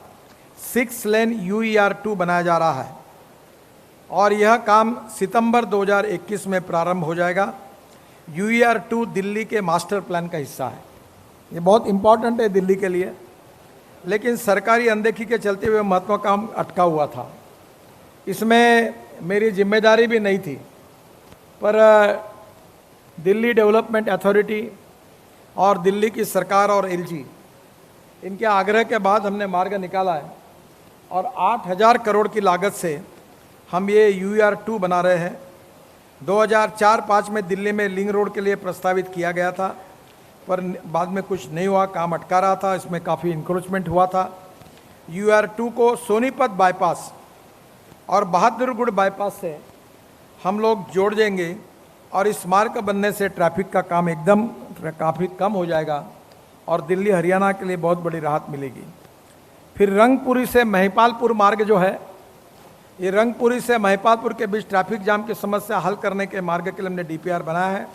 6 लेन UER2 बनाया जा रहा है, और यह काम सितंबर 2021 में प्रारंभ हो जाएगा। UER2 दिल्ली के मास्टर प्लान का हिस्सा है। ये बहुत इम्पॉर्टेंट है दिल्ली के लिए, लेकिन सरकारी अनदेखी के चलते हुए महत्व काम अटका हुआ था। इसमें मेरी जिम्मेदारी भी नहीं थी, पर दिल्ली डेवलपमेंट अथॉरिटी और दिल्ली की सरकार और LG, इनके आग्रह के बाद हमने मार्ग निकाला है, और 8000 करोड़ की लागत से हम ये UER2 बना रहे हैं। 2004-05 में दिल्ली में लिंक रोड के लिए प्रस्तावित किया गया था, पर बाद में कुछ नहीं हुआ, काम अटका रहा था, इसमें काफ़ी इंक्रोचमेंट हुआ था। UER2 को सोनीपत बाईपास और बहादुरगढ़ बाईपास से हम लोग जोड़ देंगे, और इस मार्ग बनने से ट्रैफिक का काम एकदम काफ़ी कम हो जाएगा, और दिल्ली हरियाणा के लिए बहुत बड़ी राहत मिलेगी। फिर रंगपुरी से महिपालपुर मार्ग जो है, ये रंगपुरी से महिपालपुर के बीच ट्रैफिक जाम की समस्या हल करने के मार्ग के लिए हमने DPR बनाया है।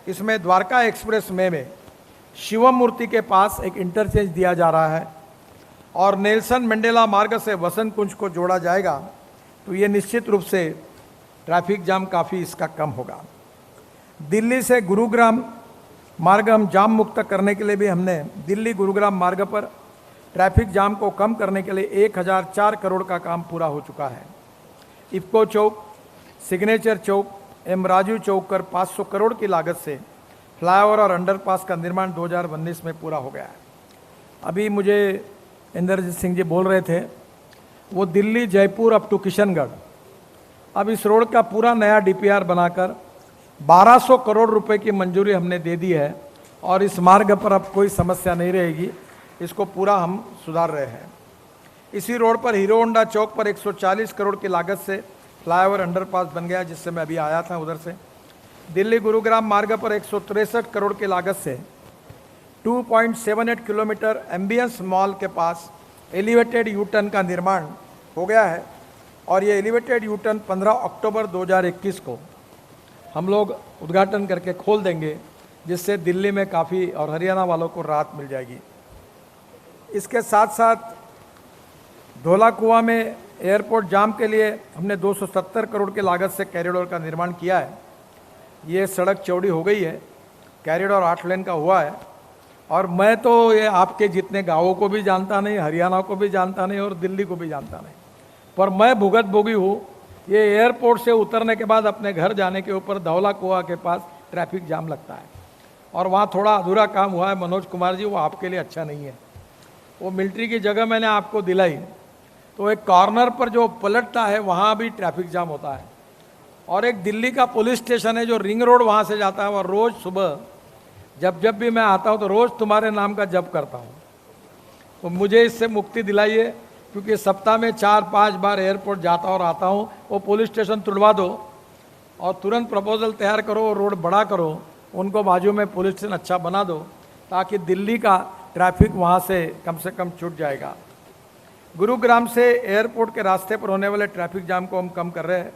इसमें द्वारका एक्सप्रेस में शिवम मूर्ति के पास एक इंटरचेंज दिया जा रहा है, और नेल्सन मंडेला मार्ग से वसंत कुंज को जोड़ा जाएगा, तो ये निश्चित रूप से ट्रैफिक जाम काफ़ी इसका कम होगा। दिल्ली से गुरुग्राम मार्ग हम जाम मुक्त करने के लिए भी हमने दिल्ली गुरुग्राम मार्ग पर ट्रैफिक जाम को कम करने के लिए 1004 करोड़ का काम पूरा हो चुका है। इफ्को चौक, सिग्नेचर चौक, M राजू चौक कर 500 करोड़ की लागत से फ्लाईओवर और अंडरपास का निर्माण 2019 में पूरा हो गया है। अभी मुझे इंद्रजीत सिंह जी बोल रहे थे, वो दिल्ली जयपुर अप टू किशनगढ़, अब इस रोड का पूरा नया DPR बनाकर 1200 करोड़ रुपए की मंजूरी हमने दे दी है, और इस मार्ग पर अब कोई समस्या नहीं रहेगी, इसको पूरा हम सुधार रहे हैं। इसी रोड पर हीरो होंडा चौक पर 140 करोड़ की लागत से फ्लाईओवर अंडरपास बन गया, जिससे मैं अभी आया था उधर से। दिल्ली गुरुग्राम मार्ग पर 163 करोड़ की लागत से 2.78 किलोमीटर एम्बियंस मॉल के पास एलिवेटेड U-टर्न का निर्माण हो गया है, और ये एलिवेटेड U-टर्न 15 अक्टूबर 2021 को हम लोग उद्घाटन करके खोल देंगे, जिससे दिल्ली में काफ़ी और हरियाणा वालों को राहत मिल जाएगी। इसके साथ साथ धोला कुआं में एयरपोर्ट जाम के लिए हमने 270 करोड़ की लागत से कॉरिडोर का निर्माण किया है। ये सड़क चौड़ी हो गई है, कॉरिडोर 8 लेन का हुआ है, और मैं तो ये आपके जितने गाँवों को भी जानता नहीं, हरियाणा को भी जानता नहीं, और दिल्ली को भी जानता नहीं, पर मैं भुगत भोगी हूँ। ये एयरपोर्ट से उतरने के बाद अपने घर जाने के ऊपर धौला कुआं के पास ट्रैफिक जाम लगता है, और वहाँ थोड़ा अधूरा काम हुआ है मनोज कुमार जी, वो आपके लिए अच्छा नहीं है। वो मिलिट्री की जगह मैंने आपको दिलाई, तो एक कॉर्नर पर जो पलटता है वहाँ भी ट्रैफिक जाम होता है। और एक दिल्ली का पुलिस स्टेशन है जो रिंग रोड वहाँ से जाता है, और रोज़ सुबह जब भी मैं आता हूँ तो रोज़ तुम्हारे नाम का जप करता हूँ। तो मुझे इससे मुक्ति दिलाइए, क्योंकि सप्ताह में 4-5 बार एयरपोर्ट जाता और आता हूँ। वो पुलिस स्टेशन तुड़वा दो और तुरंत प्रपोजल तैयार करो, रोड बड़ा करो, उनको बाजू में पुलिस स्टेशन अच्छा बना दो, ताकि दिल्ली का ट्रैफिक वहाँ से कम छूट जाएगा। गुरुग्राम से एयरपोर्ट के रास्ते पर होने वाले ट्रैफिक जाम को हम कम कर रहे हैं।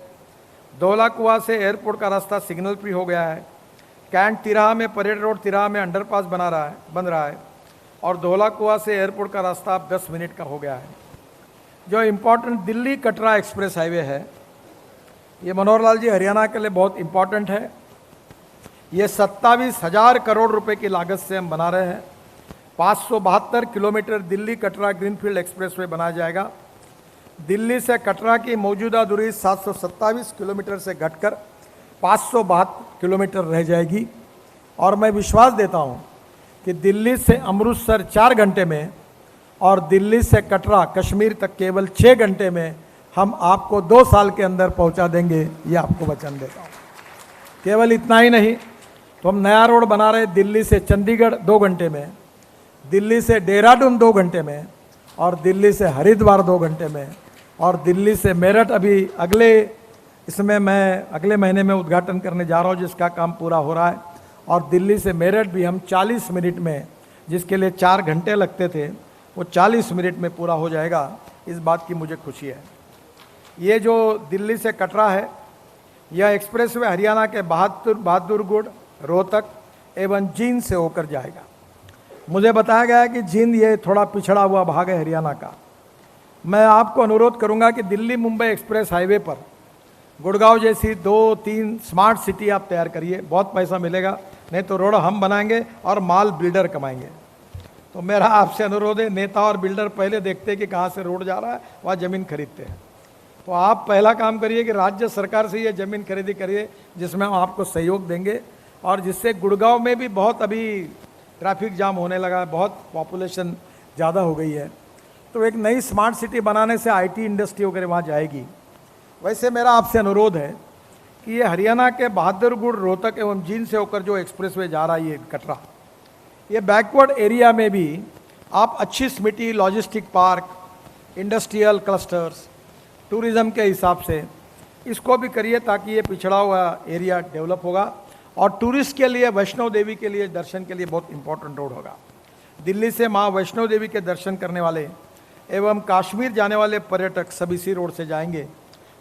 धौला कुआं से एयरपोर्ट का रास्ता सिग्नल फ्री हो गया है। कैंट तिराहा में, परेड रोड तिराहा में अंडरपास बन रहा है और धौला कुआं से एयरपोर्ट का रास्ता अब 10 मिनट का हो गया है। जो important Delhi Katra express highway है, ये मनोहर लाल जी हरियाणा के लिए बहुत इम्पोर्टेंट है। ये 27,000 करोड़ रुपए की लागत से हम बना रहे हैं। 572 kilometre Delhi Katra greenfield expressway बनाया जाएगा। दिल्ली से कटरा की मौजूदा दूरी 727 किलोमीटर से घटकर 572 किलोमीटर रह जाएगी। और मैं विश्वास देता हूं कि दिल्ली से अमृतसर 4 घंटे में और दिल्ली से कटरा कश्मीर तक केवल 6 घंटे में हम आपको 2 साल के अंदर पहुंचा देंगे, ये आपको वचन देता हूं। केवल इतना ही नहीं, तो हम नया रोड बना रहे दिल्ली से चंडीगढ़ 2 घंटे में, दिल्ली से देहरादून 2 घंटे में, और दिल्ली से हरिद्वार 2 घंटे में, और दिल्ली से मेरठ अभी अगले महीने में उद्घाटन करने जा रहा हूँ, जिसका काम पूरा हो रहा है। और दिल्ली से मेरठ भी हम 40 मिनट में, जिसके लिए 4 घंटे लगते थे, वो 40 मिनट में पूरा हो जाएगा। इस बात की मुझे खुशी है। ये जो दिल्ली से कटरा है, यह एक्सप्रेसवे हरियाणा के बहादुरगढ़, रोहतक एवं जींद से होकर जाएगा। मुझे बताया गया है कि जींद ये थोड़ा पिछड़ा हुआ भाग है हरियाणा का। मैं आपको अनुरोध करूंगा कि दिल्ली मुंबई एक्सप्रेस हाईवे पर गुड़गांव जैसी 2-3 स्मार्ट सिटी आप तैयार करिए, बहुत पैसा मिलेगा। नहीं तो रोड हम बनाएंगे और माल बिल्डर कमाएंगे। तो मेरा आपसे अनुरोध है, नेता और बिल्डर पहले देखते हैं कि कहाँ से रोड जा रहा है, वहाँ ज़मीन खरीदते हैं। तो आप पहला काम करिए कि राज्य सरकार से ये ज़मीन खरीदी करिए, जिसमें हम आपको सहयोग देंगे, और जिससे गुड़गांव में भी बहुत अभी ट्रैफिक जाम होने लगा है, बहुत पॉपुलेशन ज़्यादा हो गई है। तो एक नई स्मार्ट सिटी बनाने से आईटी इंडस्ट्री वगैरह वहाँ जाएगी। वैसे मेरा आपसे अनुरोध है कि ये हरियाणा के बहादुरगढ़, रोहतक एवं जींद से होकर जो एक्सप्रेसवे जा रहा है ये कटरा, ये बैकवर्ड एरिया में भी आप अच्छी स्मिटी, logistic park, industrial clusters, tourism के हिसाब से इसको भी करिए, ताकि ये पिछड़ा हुआ एरिया डेवलप होगा। और टूरिस्ट के लिए, वैष्णो देवी के लिए दर्शन के लिए बहुत इंपॉर्टेंट रोड होगा। दिल्ली से माँ वैष्णो देवी के दर्शन करने वाले एवं कश्मीर जाने वाले पर्यटक सब इसी रोड से जाएंगे।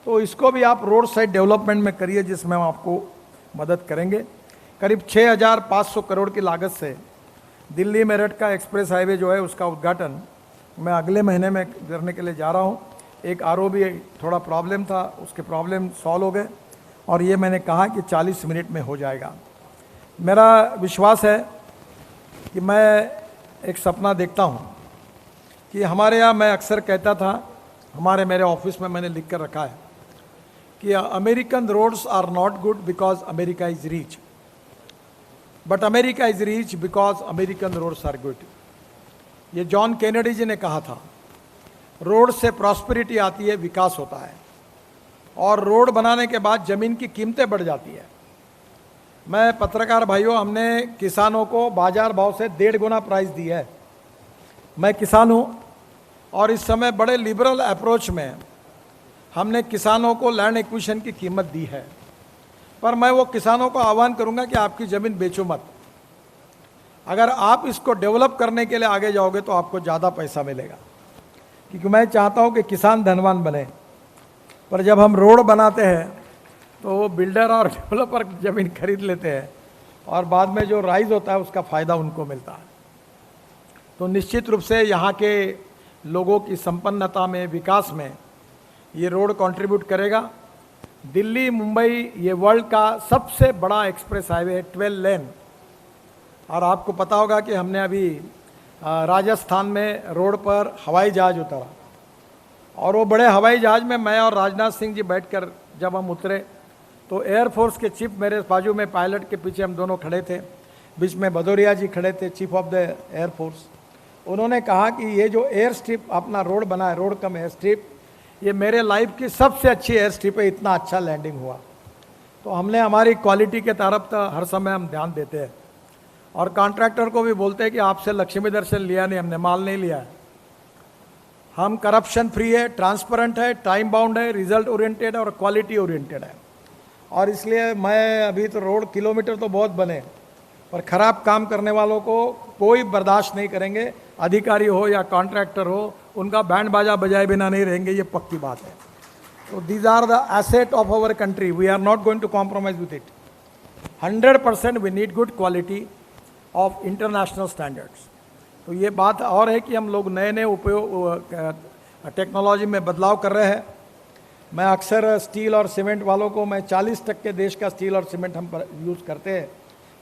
तो इसको भी आप रोड साइड डेवलपमेंट में करिए, जिसमें हम आपको मदद करेंगे। करीब 6,500 करोड़ की लागत से दिल्ली मेरठ का एक्सप्रेस हाईवे जो है, उसका उद्घाटन मैं अगले महीने में करने के लिए जा रहा हूँ। एक आरओबी थोड़ा प्रॉब्लम था, उसके प्रॉब्लम सॉल्व हो गए, और ये मैंने कहा कि 40 मिनट में हो जाएगा। मेरा विश्वास है कि मैं एक सपना देखता हूँ कि हमारे यहाँ, मैं अक्सर कहता था, मेरे ऑफिस में मैंने लिख कर रखा है कि American roads are not good because America is rich, but America is rich because American roads are good. ये जॉन केनेडी जी ने कहा था। रोड से प्रॉस्पेरिटी आती है, विकास होता है, और रोड बनाने के बाद ज़मीन की कीमतें बढ़ जाती है। मैं पत्रकार भाइयों, हमने किसानों को बाजार भाव से 1.5 गुना प्राइस दी है। मैं किसान हूँ, और इस समय बड़े लिबरल अप्रोच में हमने किसानों को लैंड एक्विजिशन की कीमत दी है। पर मैं वो किसानों को आह्वान करूंगा कि आपकी ज़मीन बेचो मत। अगर आप इसको डेवलप करने के लिए आगे जाओगे तो आपको ज़्यादा पैसा मिलेगा, क्योंकि मैं चाहता हूं कि किसान धनवान बने। पर जब हम रोड बनाते हैं तो वो बिल्डर और डेवलपर ज़मीन खरीद लेते हैं, और बाद में जो राइज होता है उसका फ़ायदा उनको मिलता है। तो निश्चित रूप से यहाँ के लोगों की संपन्नता में, विकास में ये रोड कंट्रीब्यूट करेगा। दिल्ली मुंबई ये वर्ल्ड का सबसे बड़ा एक्सप्रेस हाईवे है, 12 लेन। और आपको पता होगा कि हमने अभी राजस्थान में रोड पर हवाई जहाज़ उतारा, और वो बड़े हवाई जहाज़ में मैं और राजनाथ सिंह जी बैठकर जब हम उतरे तो एयरफोर्स के चीफ मेरे बाजू में, पायलट के पीछे हम दोनों खड़े थे, बीच में भदौरिया जी खड़े थे, चीफ ऑफ द एयरफोर्स। उन्होंने कहा कि ये जो एयर स्ट्रिप अपना रोड बना है, रोड कम एयर स्ट्रिप, ये मेरे लाइफ की सबसे अच्छी एयर स्ट्रिप है, इतना अच्छा लैंडिंग हुआ। तो हमने हमारी क्वालिटी के तरफ तो हर समय हम ध्यान देते हैं, और कॉन्ट्रैक्टर को भी बोलते हैं कि आपसे लक्ष्मी दर्शन लिया नहीं, हमने माल नहीं लिया है। हम करप्शन फ्री है, ट्रांसपेरेंट है, टाइम बाउंड है, रिजल्ट ओरिएंटेड और क्वालिटी ओरिएंटेड है। और इसलिए मैं अभी तो रोड किलोमीटर तो बहुत बने, पर खराब काम करने वालों को कोई बर्दाश्त नहीं करेंगे, अधिकारी हो या कॉन्ट्रैक्टर हो, उनका बैंड बाजा बजाए बिना नहीं रहेंगे, ये पक्की बात है। तो these are the asset of our country, we are not going to compromise with it. 100% we need good quality of international standards. तो ये बात और है कि हम लोग नए नए उपयोग टेक्नोलॉजी में बदलाव कर रहे हैं। मैं अक्सर स्टील और सीमेंट वालों को, मैं 40% देश का स्टील और सीमेंट हम यूज़ करते हैं,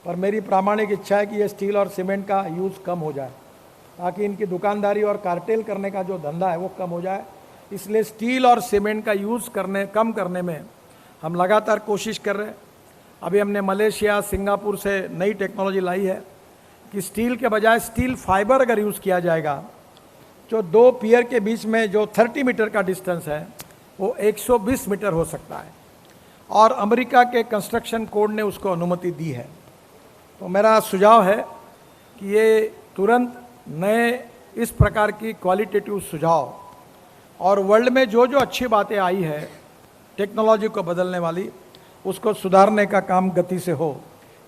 पर मेरी प्रामाणिक इच्छा है कि ये स्टील और सीमेंट का यूज़ कम हो जाए, ताकि इनकी दुकानदारी और कार्टेल करने का जो धंधा है वो कम हो जाए। इसलिए स्टील और सीमेंट का यूज़ कम करने में हम लगातार कोशिश कर रहे हैं। अभी हमने मलेशिया, सिंगापुर से नई टेक्नोलॉजी लाई है कि स्टील के बजाय स्टील फाइबर अगर यूज़ किया जाएगा, जो दो पियर के बीच में जो 30 मीटर का डिस्टेंस है वो 120 मीटर हो सकता है, और अमेरिका के कंस्ट्रक्शन कोड ने उसको अनुमति दी है। तो मेरा सुझाव है कि ये तुरंत नए इस प्रकार की क्वालिटेटिव सुझाव, और वर्ल्ड में जो जो अच्छी बातें आई है टेक्नोलॉजी को बदलने वाली, उसको सुधारने का काम गति से हो,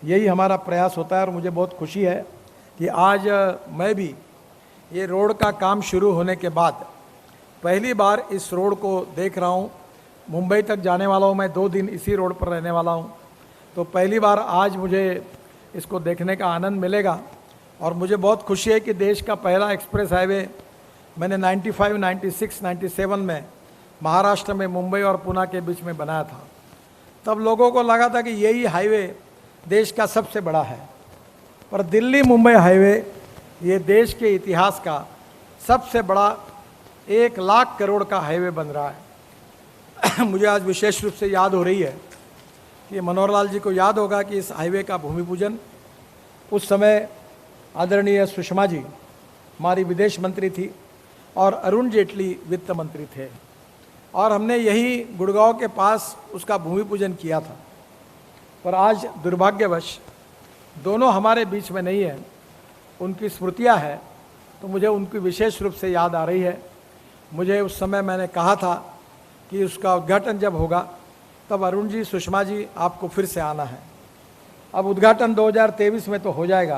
यही हमारा प्रयास होता है। और मुझे बहुत खुशी है कि आज मैं भी ये रोड का काम शुरू होने के बाद पहली बार इस रोड को देख रहा हूँ। मुंबई तक जाने वाला हूँ, मैं 2 दिन इसी रोड पर रहने वाला हूँ, तो पहली बार आज मुझे इसको देखने का आनंद मिलेगा। और मुझे बहुत खुशी है कि देश का पहला एक्सप्रेस हाईवे मैंने 95, 96, 97 में महाराष्ट्र में मुंबई और पुणे के बीच में बनाया था। तब लोगों को लगा था कि यही हाईवे देश का सबसे बड़ा है, पर दिल्ली मुंबई हाईवे ये देश के इतिहास का सबसे बड़ा 1 लाख करोड़ का हाईवे बन रहा है। मुझे आज विशेष रूप से याद हो रही है कि मनोहर लाल जी को याद होगा कि इस हाईवे का भूमि पूजन उस समय आदरणीय सुषमा जी हमारी विदेश मंत्री थी और अरुण जेटली वित्त मंत्री थे, और हमने यही गुड़गांव के पास उसका भूमि पूजन किया था। पर आज दुर्भाग्यवश दोनों हमारे बीच में नहीं है, उनकी स्मृतियाँ है, तो मुझे उनकी विशेष रूप से याद आ रही है। मुझे उस समय मैंने कहा था कि उसका उद्घाटन जब होगा तब अरुण जी, सुषमा जी, आपको फिर से आना है। अब उद्घाटन 2023 में तो हो जाएगा,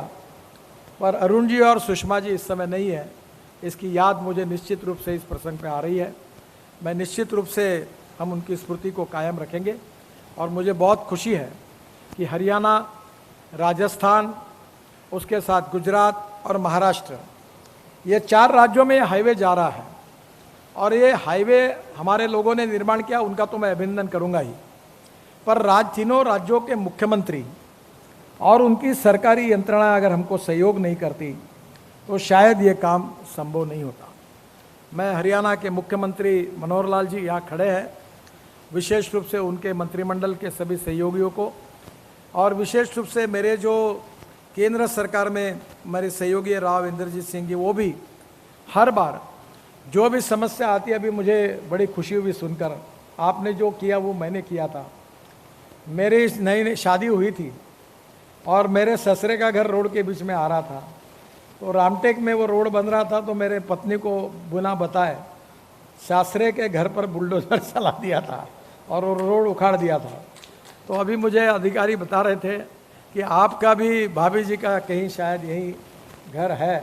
पर अरुण जी और सुषमा जी इस समय नहीं है, इसकी याद मुझे निश्चित रूप से इस प्रसंग पे आ रही है। मैं निश्चित रूप से हम उनकी स्मृति को कायम रखेंगे। और मुझे बहुत खुशी है कि हरियाणा, राजस्थान, उसके साथ गुजरात और महाराष्ट्र, ये 4 राज्यों में ये हाईवे जा रहा है। और ये हाईवे हमारे लोगों ने निर्माण किया, उनका तो मैं अभिनंदन करूंगा ही, पर तीनों राज्यों के मुख्यमंत्री और उनकी सरकारी यंत्रणा अगर हमको सहयोग नहीं करती तो शायद ये काम संभव नहीं होता। मैं हरियाणा के मुख्यमंत्री मनोहर लाल जी यहाँ खड़े हैं, विशेष रूप से उनके मंत्रिमंडल के सभी सहयोगियों को, और विशेष रूप से मेरे जो केंद्र सरकार में मेरे सहयोगी राव इंद्रजीत सिंह जी, वो भी हर बार जो भी समस्या आती है, अभी मुझे बड़ी खुशी हुई सुनकर, आपने जो किया वो मैंने किया था। मेरी नई शादी हुई थी और मेरे ससुरे का घर रोड के बीच में आ रहा था, तो रामटेक में वो रोड बन रहा था, तो मेरे पत्नी को बिना बताए ससुरे के घर पर बुलडोजर चला दिया था और वो रोड उखाड़ दिया था। तो अभी मुझे अधिकारी बता रहे थे कि आपका भी भाभी जी का कहीं शायद यही घर है,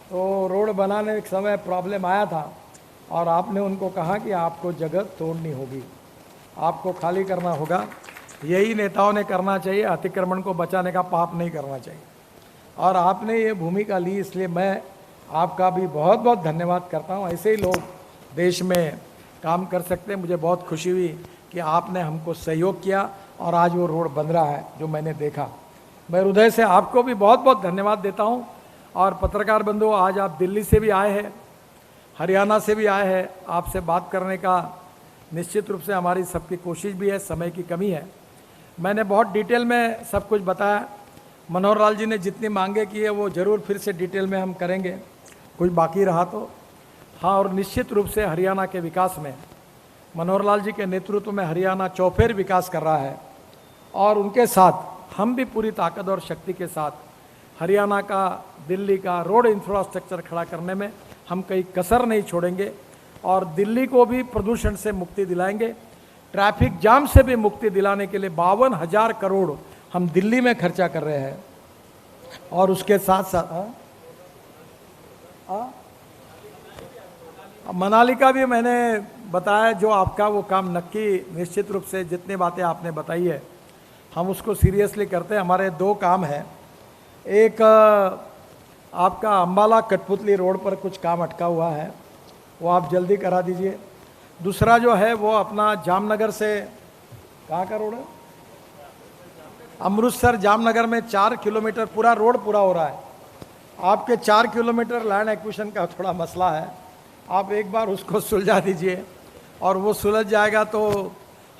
तो रोड बनाने के समय प्रॉब्लम आया था और आपने उनको कहा कि आपको जगह तोड़नी होगी, आपको खाली करना होगा। यही नेताओं ने करना चाहिए, अतिक्रमण को बचाने का पाप नहीं करना चाहिए, और आपने ये भूमिका ली, इसलिए मैं आपका भी बहुत बहुत धन्यवाद करता हूँ। ऐसे ही लोग देश में काम कर सकते हैं। मुझे बहुत खुशी हुई कि आपने हमको सहयोग किया और आज वो रोड बन रहा है जो मैंने देखा। मैं हृदय से आपको भी बहुत बहुत धन्यवाद देता हूँ। और पत्रकार बंधुओं, आज आप दिल्ली से भी आए हैं, हरियाणा से भी आए हैं, आपसे बात करने का निश्चित रूप से हमारी सबकी कोशिश भी है, समय की कमी है। मैंने बहुत डिटेल में सब कुछ बताया। मनोहर लाल जी ने जितनी मांगे की है वो ज़रूर फिर से डिटेल में हम करेंगे। कुछ बाकी रहा तो हाँ, और निश्चित रूप से हरियाणा के विकास में मनोहर लाल जी के नेतृत्व में हरियाणा चौफेर विकास कर रहा है और उनके साथ हम भी पूरी ताकत और शक्ति के साथ हरियाणा का, दिल्ली का रोड इंफ्रास्ट्रक्चर खड़ा करने में हम कहीं कसर नहीं छोड़ेंगे और दिल्ली को भी प्रदूषण से मुक्ति दिलाएंगे। ट्रैफिक जाम से भी मुक्ति दिलाने के लिए 52,000 करोड़ हम दिल्ली में खर्चा कर रहे हैं और उसके साथ साथ मनाली का भी मैंने बताया, जो आपका वो काम नक्की निश्चित रूप से जितनी बातें आपने बताई है हम उसको सीरियसली करते हैं। हमारे 2 काम हैं, एक आपका अंबाला कठपुतली रोड पर कुछ काम अटका हुआ है, वो आप जल्दी करा दीजिए। दूसरा जो है वो अपना जामनगर से, कहाँ का रोड है, अमृतसर जामनगर में 4 किलोमीटर पूरा रोड पूरा हो रहा है। आपके 4 किलोमीटर लैंड एक्विजिशन का थोड़ा मसला है, आप एक बार उसको सुलझा दीजिए और वो सुलझ जाएगा तो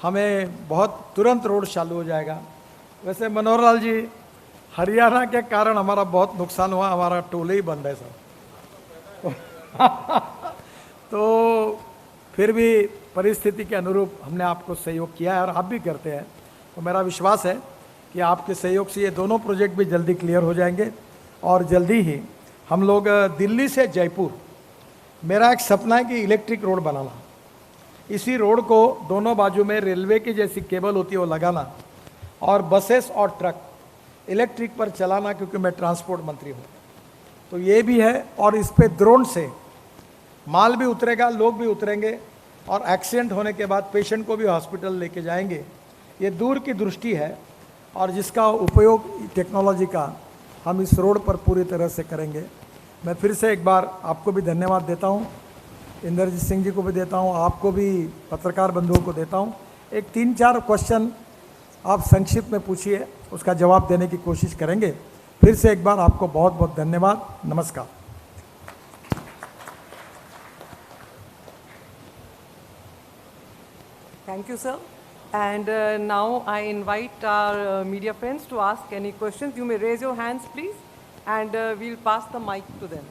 हमें बहुत तुरंत रोड चालू हो जाएगा। वैसे मनोहर लाल जी, हरियाणा के कारण हमारा बहुत नुकसान हुआ, हमारा टोल ही बंद है सर तो फिर भी परिस्थिति के अनुरूप हमने आपको सहयोग किया है और आप भी करते हैं, तो मेरा विश्वास है कि आपके सहयोग से ये दोनों प्रोजेक्ट भी जल्दी क्लियर हो जाएंगे और जल्दी ही हम लोग दिल्ली से जयपुर, मेरा एक सपना है कि इलेक्ट्रिक रोड बनाना, इसी रोड को दोनों बाजू में रेलवे की जैसी केबल होती है वो लगाना और बसेस और ट्रक इलेक्ट्रिक पर चलाना, क्योंकि मैं ट्रांसपोर्ट मंत्री हूँ तो ये भी है। और इस पे ड्रोन से माल भी उतरेगा, लोग भी उतरेंगे और एक्सीडेंट होने के बाद पेशेंट को भी हॉस्पिटल लेके जाएंगे। ये दूर की दृष्टि है और जिसका उपयोग टेक्नोलॉजी का हम इस रोड पर पूरी तरह से करेंगे। मैं फिर से एक बार आपको भी धन्यवाद देता हूँ, इंद्रजीत सिंह जी को भी देता हूँ, आपको भी, पत्रकार बंधुओं को देता हूँ। एक 3-4 क्वेश्चन आप संक्षिप्त में पूछिए, उसका जवाब देने की कोशिश करेंगे। फिर से एक बार आपको बहुत बहुत धन्यवाद, नमस्कार। Thank you, sir. And now I invite our media friends to ask any questions. You may raise your hands, please, and we'll pass the mic to them.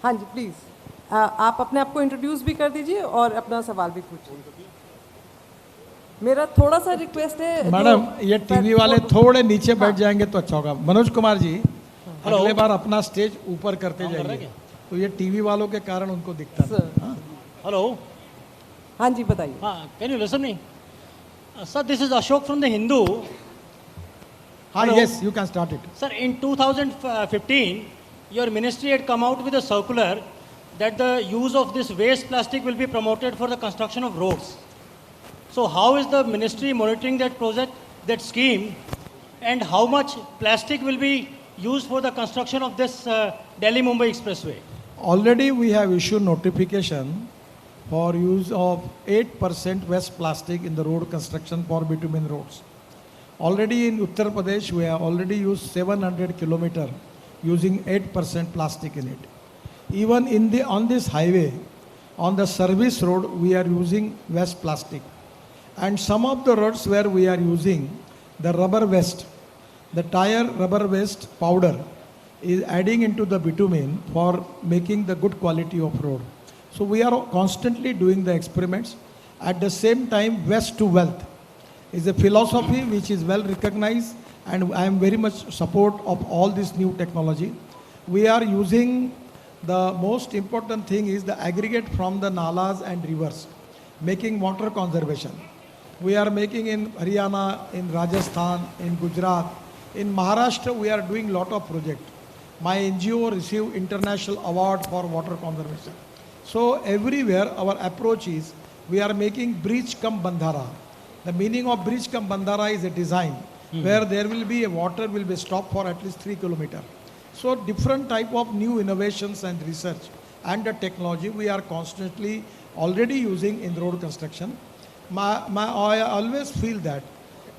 हाँ जी, प्लीज़ आप अपने आप को इंट्रोड्यूस भी कर दीजिए और अपना सवाल भी पूछिए। मेरा थोड़ा सा रिक्वेस्ट है मैडम, ये टीवी वाले थोड़े नीचे बैठ जाएंगे तो अच्छा होगा। मनोज कुमार जी, अगले बार अपना स्टेज ऊपर करते जाइए, तो ये टीवी वालों के कारण उनको दिखता है। हेलो, हाँ जी, बताइए। हाँ, can you listen me? Sir, this is Ashok from the Hindu. हाँ, yes, you can start it. Sir, in 2015, your ministry had come out with a circular that the use of this waste plastic will be promoted for the construction of roads. So how is the ministry monitoring that project, that scheme, and how much plastic will be used for the construction of this Delhi-Mumbai expressway? Already we have issued notification for use of 8% waste plastic in the road construction for bitumen roads. Already in Uttar Pradesh, we have already used 700 kilometer using 8% plastic in it. Even on this highway, on the service road, we are using waste plastic. And some of the roads where we are using the rubber waste, the tire rubber waste powder is adding into the bitumen for making the good quality of road. So we are constantly doing the experiments. At the same time, waste to wealth is a philosophy which is well recognized, and I am very much support of all this new technology. We are using, the most important thing is the aggregate from the nalas and rivers, making water conservation. We are making in Haryana, in Rajasthan, in Gujarat, in Maharashtra we are doing lot of projects. My NGO received international award for water conservation. So everywhere our approach is, we are making breach cum bandhara. The meaning of breach cum bandhara is a design where there will be a water will be stopped for at least 3 kilometers. So different type of new innovations and research and the technology we are constantly already using in road construction. I always feel that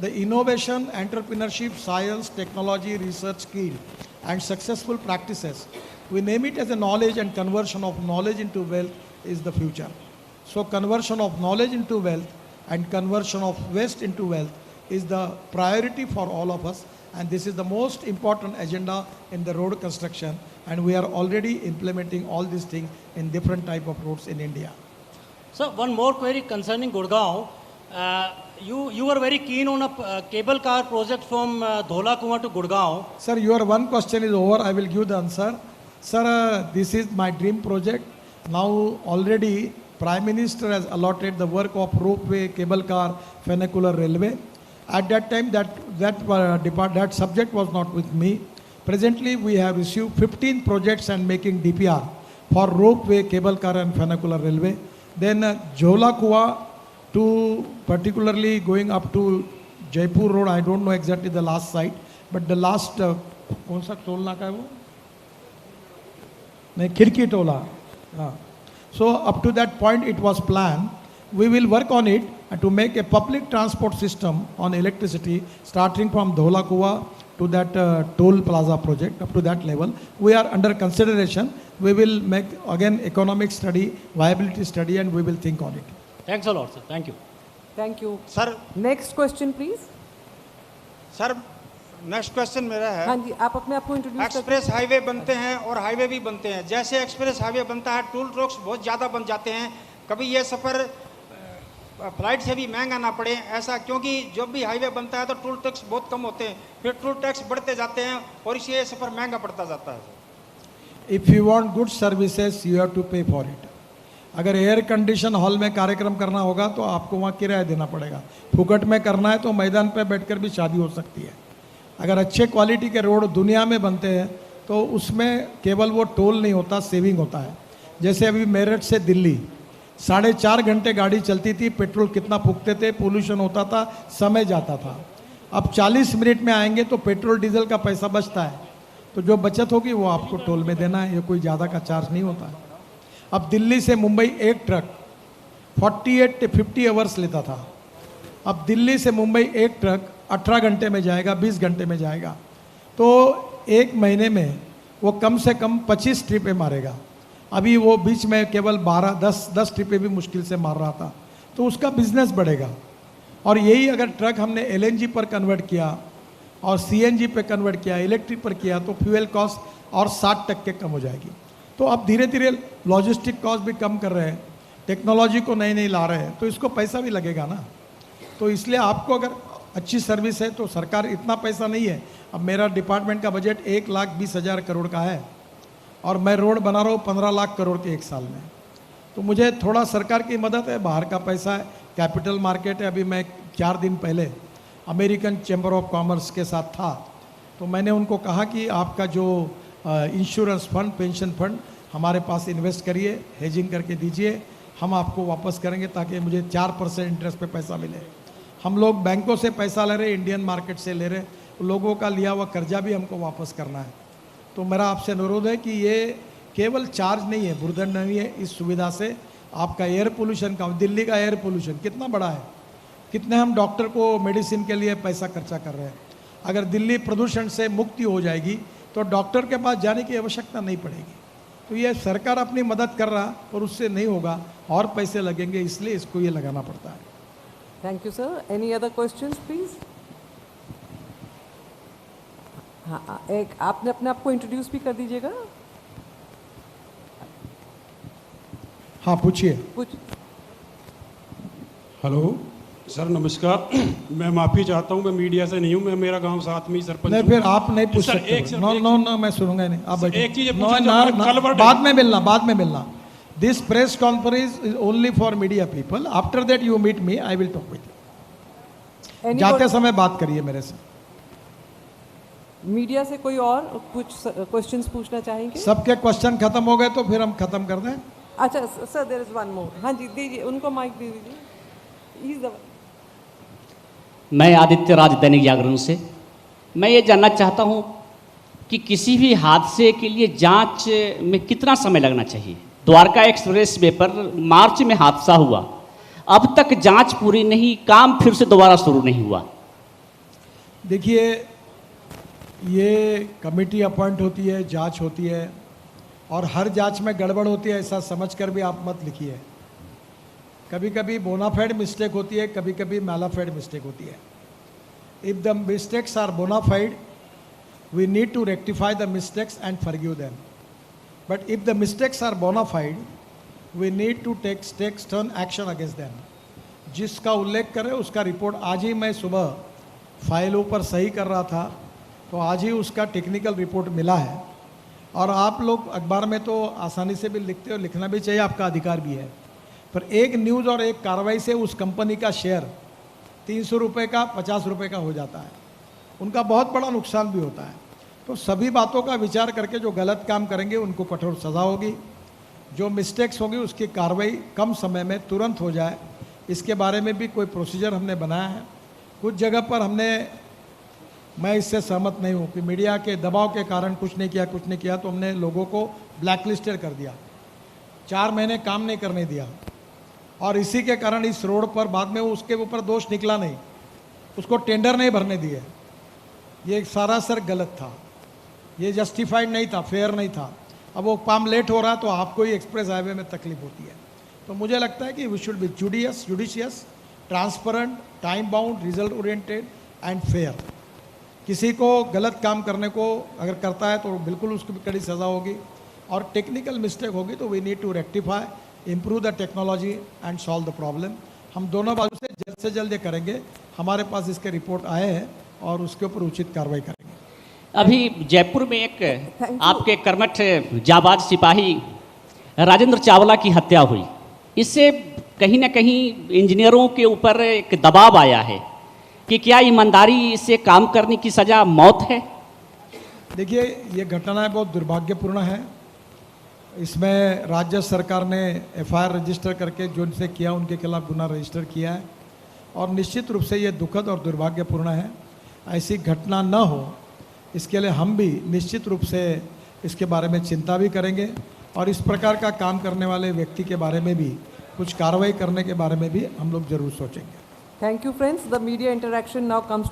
the innovation, entrepreneurship, science, technology, research, skill and successful practices, we name it as a knowledge, and conversion of knowledge into wealth is the future. So conversion of knowledge into wealth and conversion of waste into wealth is the priority for all of us, and this is the most important agenda in the road construction, and we are already implementing all these things in different type of roads in India. So one more query concerning Gurgaon. You were very keen on a cable car project from Dhola Kuan to Gurgaon. Sir, your one question is over. I will give the answer. Sir, this is my dream project. Now already Prime Minister has allotted the work of ropeway, cable car, funicular railway. At that time, that subject was not with me. Presently, we have received 15 projects and making DPR for ropeway, cable car, and funicular railway. Then Dhola Kuan to particularly going up to Jaipur Road. I don't know exactly the last site, but the last कौन सा toll नाका है वो? नहीं, खिड़की टोला. So up to that point it was planned. We will work on it to make a public transport system on electricity starting from Dhola Kuan to that toll plaza project up to that level. We are under consideration. We will make again economic study, viability study, and we will think on it. Thanks a lot, sir. Thank you. Thank you. Sir Next question, please. Sir next question मेरा है हाँ जी, आप अपने आप को introduce express highway बनते हैं और हाईवे भी बनते हैं। जैसे एक्सप्रेस हाईवे बनता है टूल टैक्स बहुत ज़्यादा बन जाते हैं, कभी ये सफ़र फ्लाइट से भी महंगा ना पड़े ऐसा, क्योंकि जब भी हाईवे बनता है तो टूल टैक्स बहुत कम होते हैं, फिर टूल टैक्स बढ़ते जाते हैं और इससे ये सफ़र महंगा पड़ता जाता है। If you want good services, you have to pay for it. अगर एयर कंडीशन हॉल में कार्यक्रम करना होगा तो आपको वहाँ किराया देना पड़ेगा। फुकट में करना है तो मैदान पर बैठकर भी शादी हो सकती है। अगर अच्छे क्वालिटी के रोड दुनिया में बनते हैं तो उसमें केवल वो टोल नहीं होता, सेविंग होता है। जैसे अभी मेरठ से दिल्ली 4.5 घंटे गाड़ी चलती थी, पेट्रोल कितना फूकते थे, पोल्यूशन होता था, समय जाता था। अब 40 मिनट में आएंगे तो पेट्रोल डीजल का पैसा बचता है, तो जो बचत होगी वो आपको टोल में देना है, ये कोई ज़्यादा का चार्ज नहीं होता है। अब दिल्ली से मुंबई एक ट्रक 48 से 50 आवर्स लेता था, अब दिल्ली से मुंबई एक ट्रक 18 घंटे में जाएगा, 20 घंटे में जाएगा, तो एक महीने में वो कम से कम 25 ट्रिपें मारेगा। अभी वो बीच में केवल 10 ट्रिपें भी मुश्किल से मार रहा था, तो उसका बिजनेस बढ़ेगा। और यही अगर ट्रक हमने LNG पर कन्वर्ट किया और CNG पे कन्वर्ट किया, इलेक्ट्रिक पर किया, तो फ्यूल कॉस्ट और 60% कम हो जाएगी। तो अब धीरे धीरे लॉजिस्टिक कॉस्ट भी कम कर रहे हैं, टेक्नोलॉजी को नई ला रहे हैं, तो इसको पैसा भी लगेगा ना। तो इसलिए आपको अगर अच्छी सर्विस है तो सरकार इतना पैसा नहीं है। अब मेरा डिपार्टमेंट का बजट 1,20,000 करोड़ का है और मैं रोड बना रहा हूँ 15 लाख करोड़ के एक साल में, तो मुझे थोड़ा सरकार की मदद है, बाहर का पैसा है, कैपिटल मार्केट है। अभी मैं 4 दिन पहले अमेरिकन चैम्बर ऑफ कॉमर्स के साथ था, तो मैंने उनको कहा कि आपका जो इंश्योरेंस फंड, पेंशन फंड हमारे पास इन्वेस्ट करिए, हेजिंग करके दीजिए, हम आपको वापस करेंगे ताकि मुझे 4% इंटरेस्ट पे पैसा मिले। हम लोग बैंकों से पैसा ले रहे, इंडियन मार्केट से ले रहे, लोगों का लिया हुआ कर्जा भी हमको वापस करना है। तो मेरा आपसे अनुरोध है कि ये केवल चार्ज नहीं है, बुर्दन नहीं है, इस सुविधा से आपका एयर पोल्यूशन का, दिल्ली का एयर पोल्यूशन कितना बड़ा है, कितने हम डॉक्टर को मेडिसिन के लिए पैसा खर्चा कर रहे हैं। अगर दिल्ली प्रदूषण से मुक्ति हो जाएगी तो डॉक्टर के पास जाने की आवश्यकता नहीं पड़ेगी। तो ये सरकार अपनी मदद कर रहा, पर उससे नहीं होगा, और पैसे लगेंगे, इसलिए इसको ये लगाना पड़ता है। Thank you sir. Any other questions please? हाँ, एक आपने अपने आप को इंट्रोड्यूस भी कर दीजिएगा। हाँ पूछिए। हेलो सर, नमस्कार। मैं माफ़ी चाहता हूँ, मैं मीडिया से नहीं हूँ, मैं मेरा गांव साथ में ही सरपंच नहीं, हूँ। फिर आप नहीं पूछ सर, सकते। नो, मैं सुनूंगा नहीं, आप बैठिए। एक चीज़ बाद में मिलना। This press conference is only for media people. After that you meet me, I will talk with you. जाते समय बात करिए मेरे से। मीडिया से कोई और कुछ क्वेश्चंस पूछना चाहेंगे? सबके क्वेश्चन खत्म हो गए तो फिर हम खत्म कर दें। अच्छा sir, there is one more. हाँ जी, दीजिए उनको माइक दे दीजिए। मैं आदित्य राज, दैनिक जागरण से। मैं ये जानना चाहता हूँ कि किसी भी हादसे के लिए जांच में कितना समय लगना चाहिए? द्वारका एक्सप्रेस वे पर मार्च में हादसा हुआ, अब तक जांच पूरी नहीं, काम फिर से दोबारा शुरू नहीं हुआ। देखिए, ये कमेटी अपॉइंट होती है, जांच होती है, और हर जांच में गड़बड़ होती है ऐसा समझकर भी आप मत लिखिए। कभी कभी बोनाफाइड मिस्टेक होती है, कभी कभी मैलाफाइड मिस्टेक होती है। If the mistakes are bona fide, we need to rectify the mistakes and forgive them. But if the mistakes are bona fide, we need to take stern action against them. जिसका उल्लेख करें उसका report आज ही मैं सुबह फाइलों पर सही कर रहा था, तो आज ही उसका टेक्निकल रिपोर्ट मिला है। और आप लोग अखबार में तो आसानी से भी लिखते हो, लिखना भी चाहिए, आपका अधिकार भी है, पर एक न्यूज़ और एक कार्रवाई से उस कंपनी का शेयर 300 रुपये का 50 रुपये का हो जाता है, उनका बहुत बड़ा नुकसान भी होता है। तो सभी बातों का विचार करके जो गलत काम करेंगे उनको कठोर सज़ा होगी, जो मिस्टेक्स होगी उसकी कार्रवाई कम समय में तुरंत हो जाए, इसके बारे में भी कोई प्रोसीजर हमने बनाया है। कुछ जगह पर मैं इससे सहमत नहीं हूँ कि मीडिया के दबाव के कारण कुछ नहीं किया, तो हमने लोगों को ब्लैकलिस्टेड कर दिया, 4 महीने काम नहीं करने दिया, और इसी के कारण इस रोड पर बाद में उसके ऊपर दोष निकला नहीं, उसको टेंडर नहीं भरने दिए। ये सरासर गलत था, ये जस्टिफाइड नहीं था, फेयर नहीं था। अब वो काम लेट हो रहा तो आपको ही एक्सप्रेस हाईवे में तकलीफ होती है। तो मुझे लगता है कि we should be judicious, transparent, time bound, result oriented and fair. किसी को गलत काम करने को अगर करता है तो बिल्कुल उसकी भी कड़ी सज़ा होगी, और टेक्निकल मिस्टेक होगी तो we need to rectify, improve the technology and solve the problem. हम दोनों बाजू से जल्द ये करेंगे। हमारे पास इसके रिपोर्ट आए हैं और उसके ऊपर उचित कार्रवाई करेंगे। अभी जयपुर में एक आपके कर्मठ जाबाज सिपाही राजेंद्र चावला की हत्या हुई, इससे कहीं ना कहीं इंजीनियरों के ऊपर एक दबाव आया है कि क्या ईमानदारी से काम करने की सज़ा मौत है? देखिए, ये घटना बहुत दुर्भाग्यपूर्ण है। इसमें राज्य सरकार ने एफआईआर रजिस्टर करके जो इनसे किया उनके खिलाफ गुना रजिस्टर किया है, और निश्चित रूप से ये दुखद और दुर्भाग्यपूर्ण है। ऐसी घटना न हो इसके लिए हम भी निश्चित रूप से इसके बारे में चिंता भी करेंगे, और इस प्रकार का काम करने वाले व्यक्ति के बारे में भी कुछ कार्रवाई करने के बारे में भी हम लोग जरूर सोचेंगे। Thank you, friends. The media interaction now comes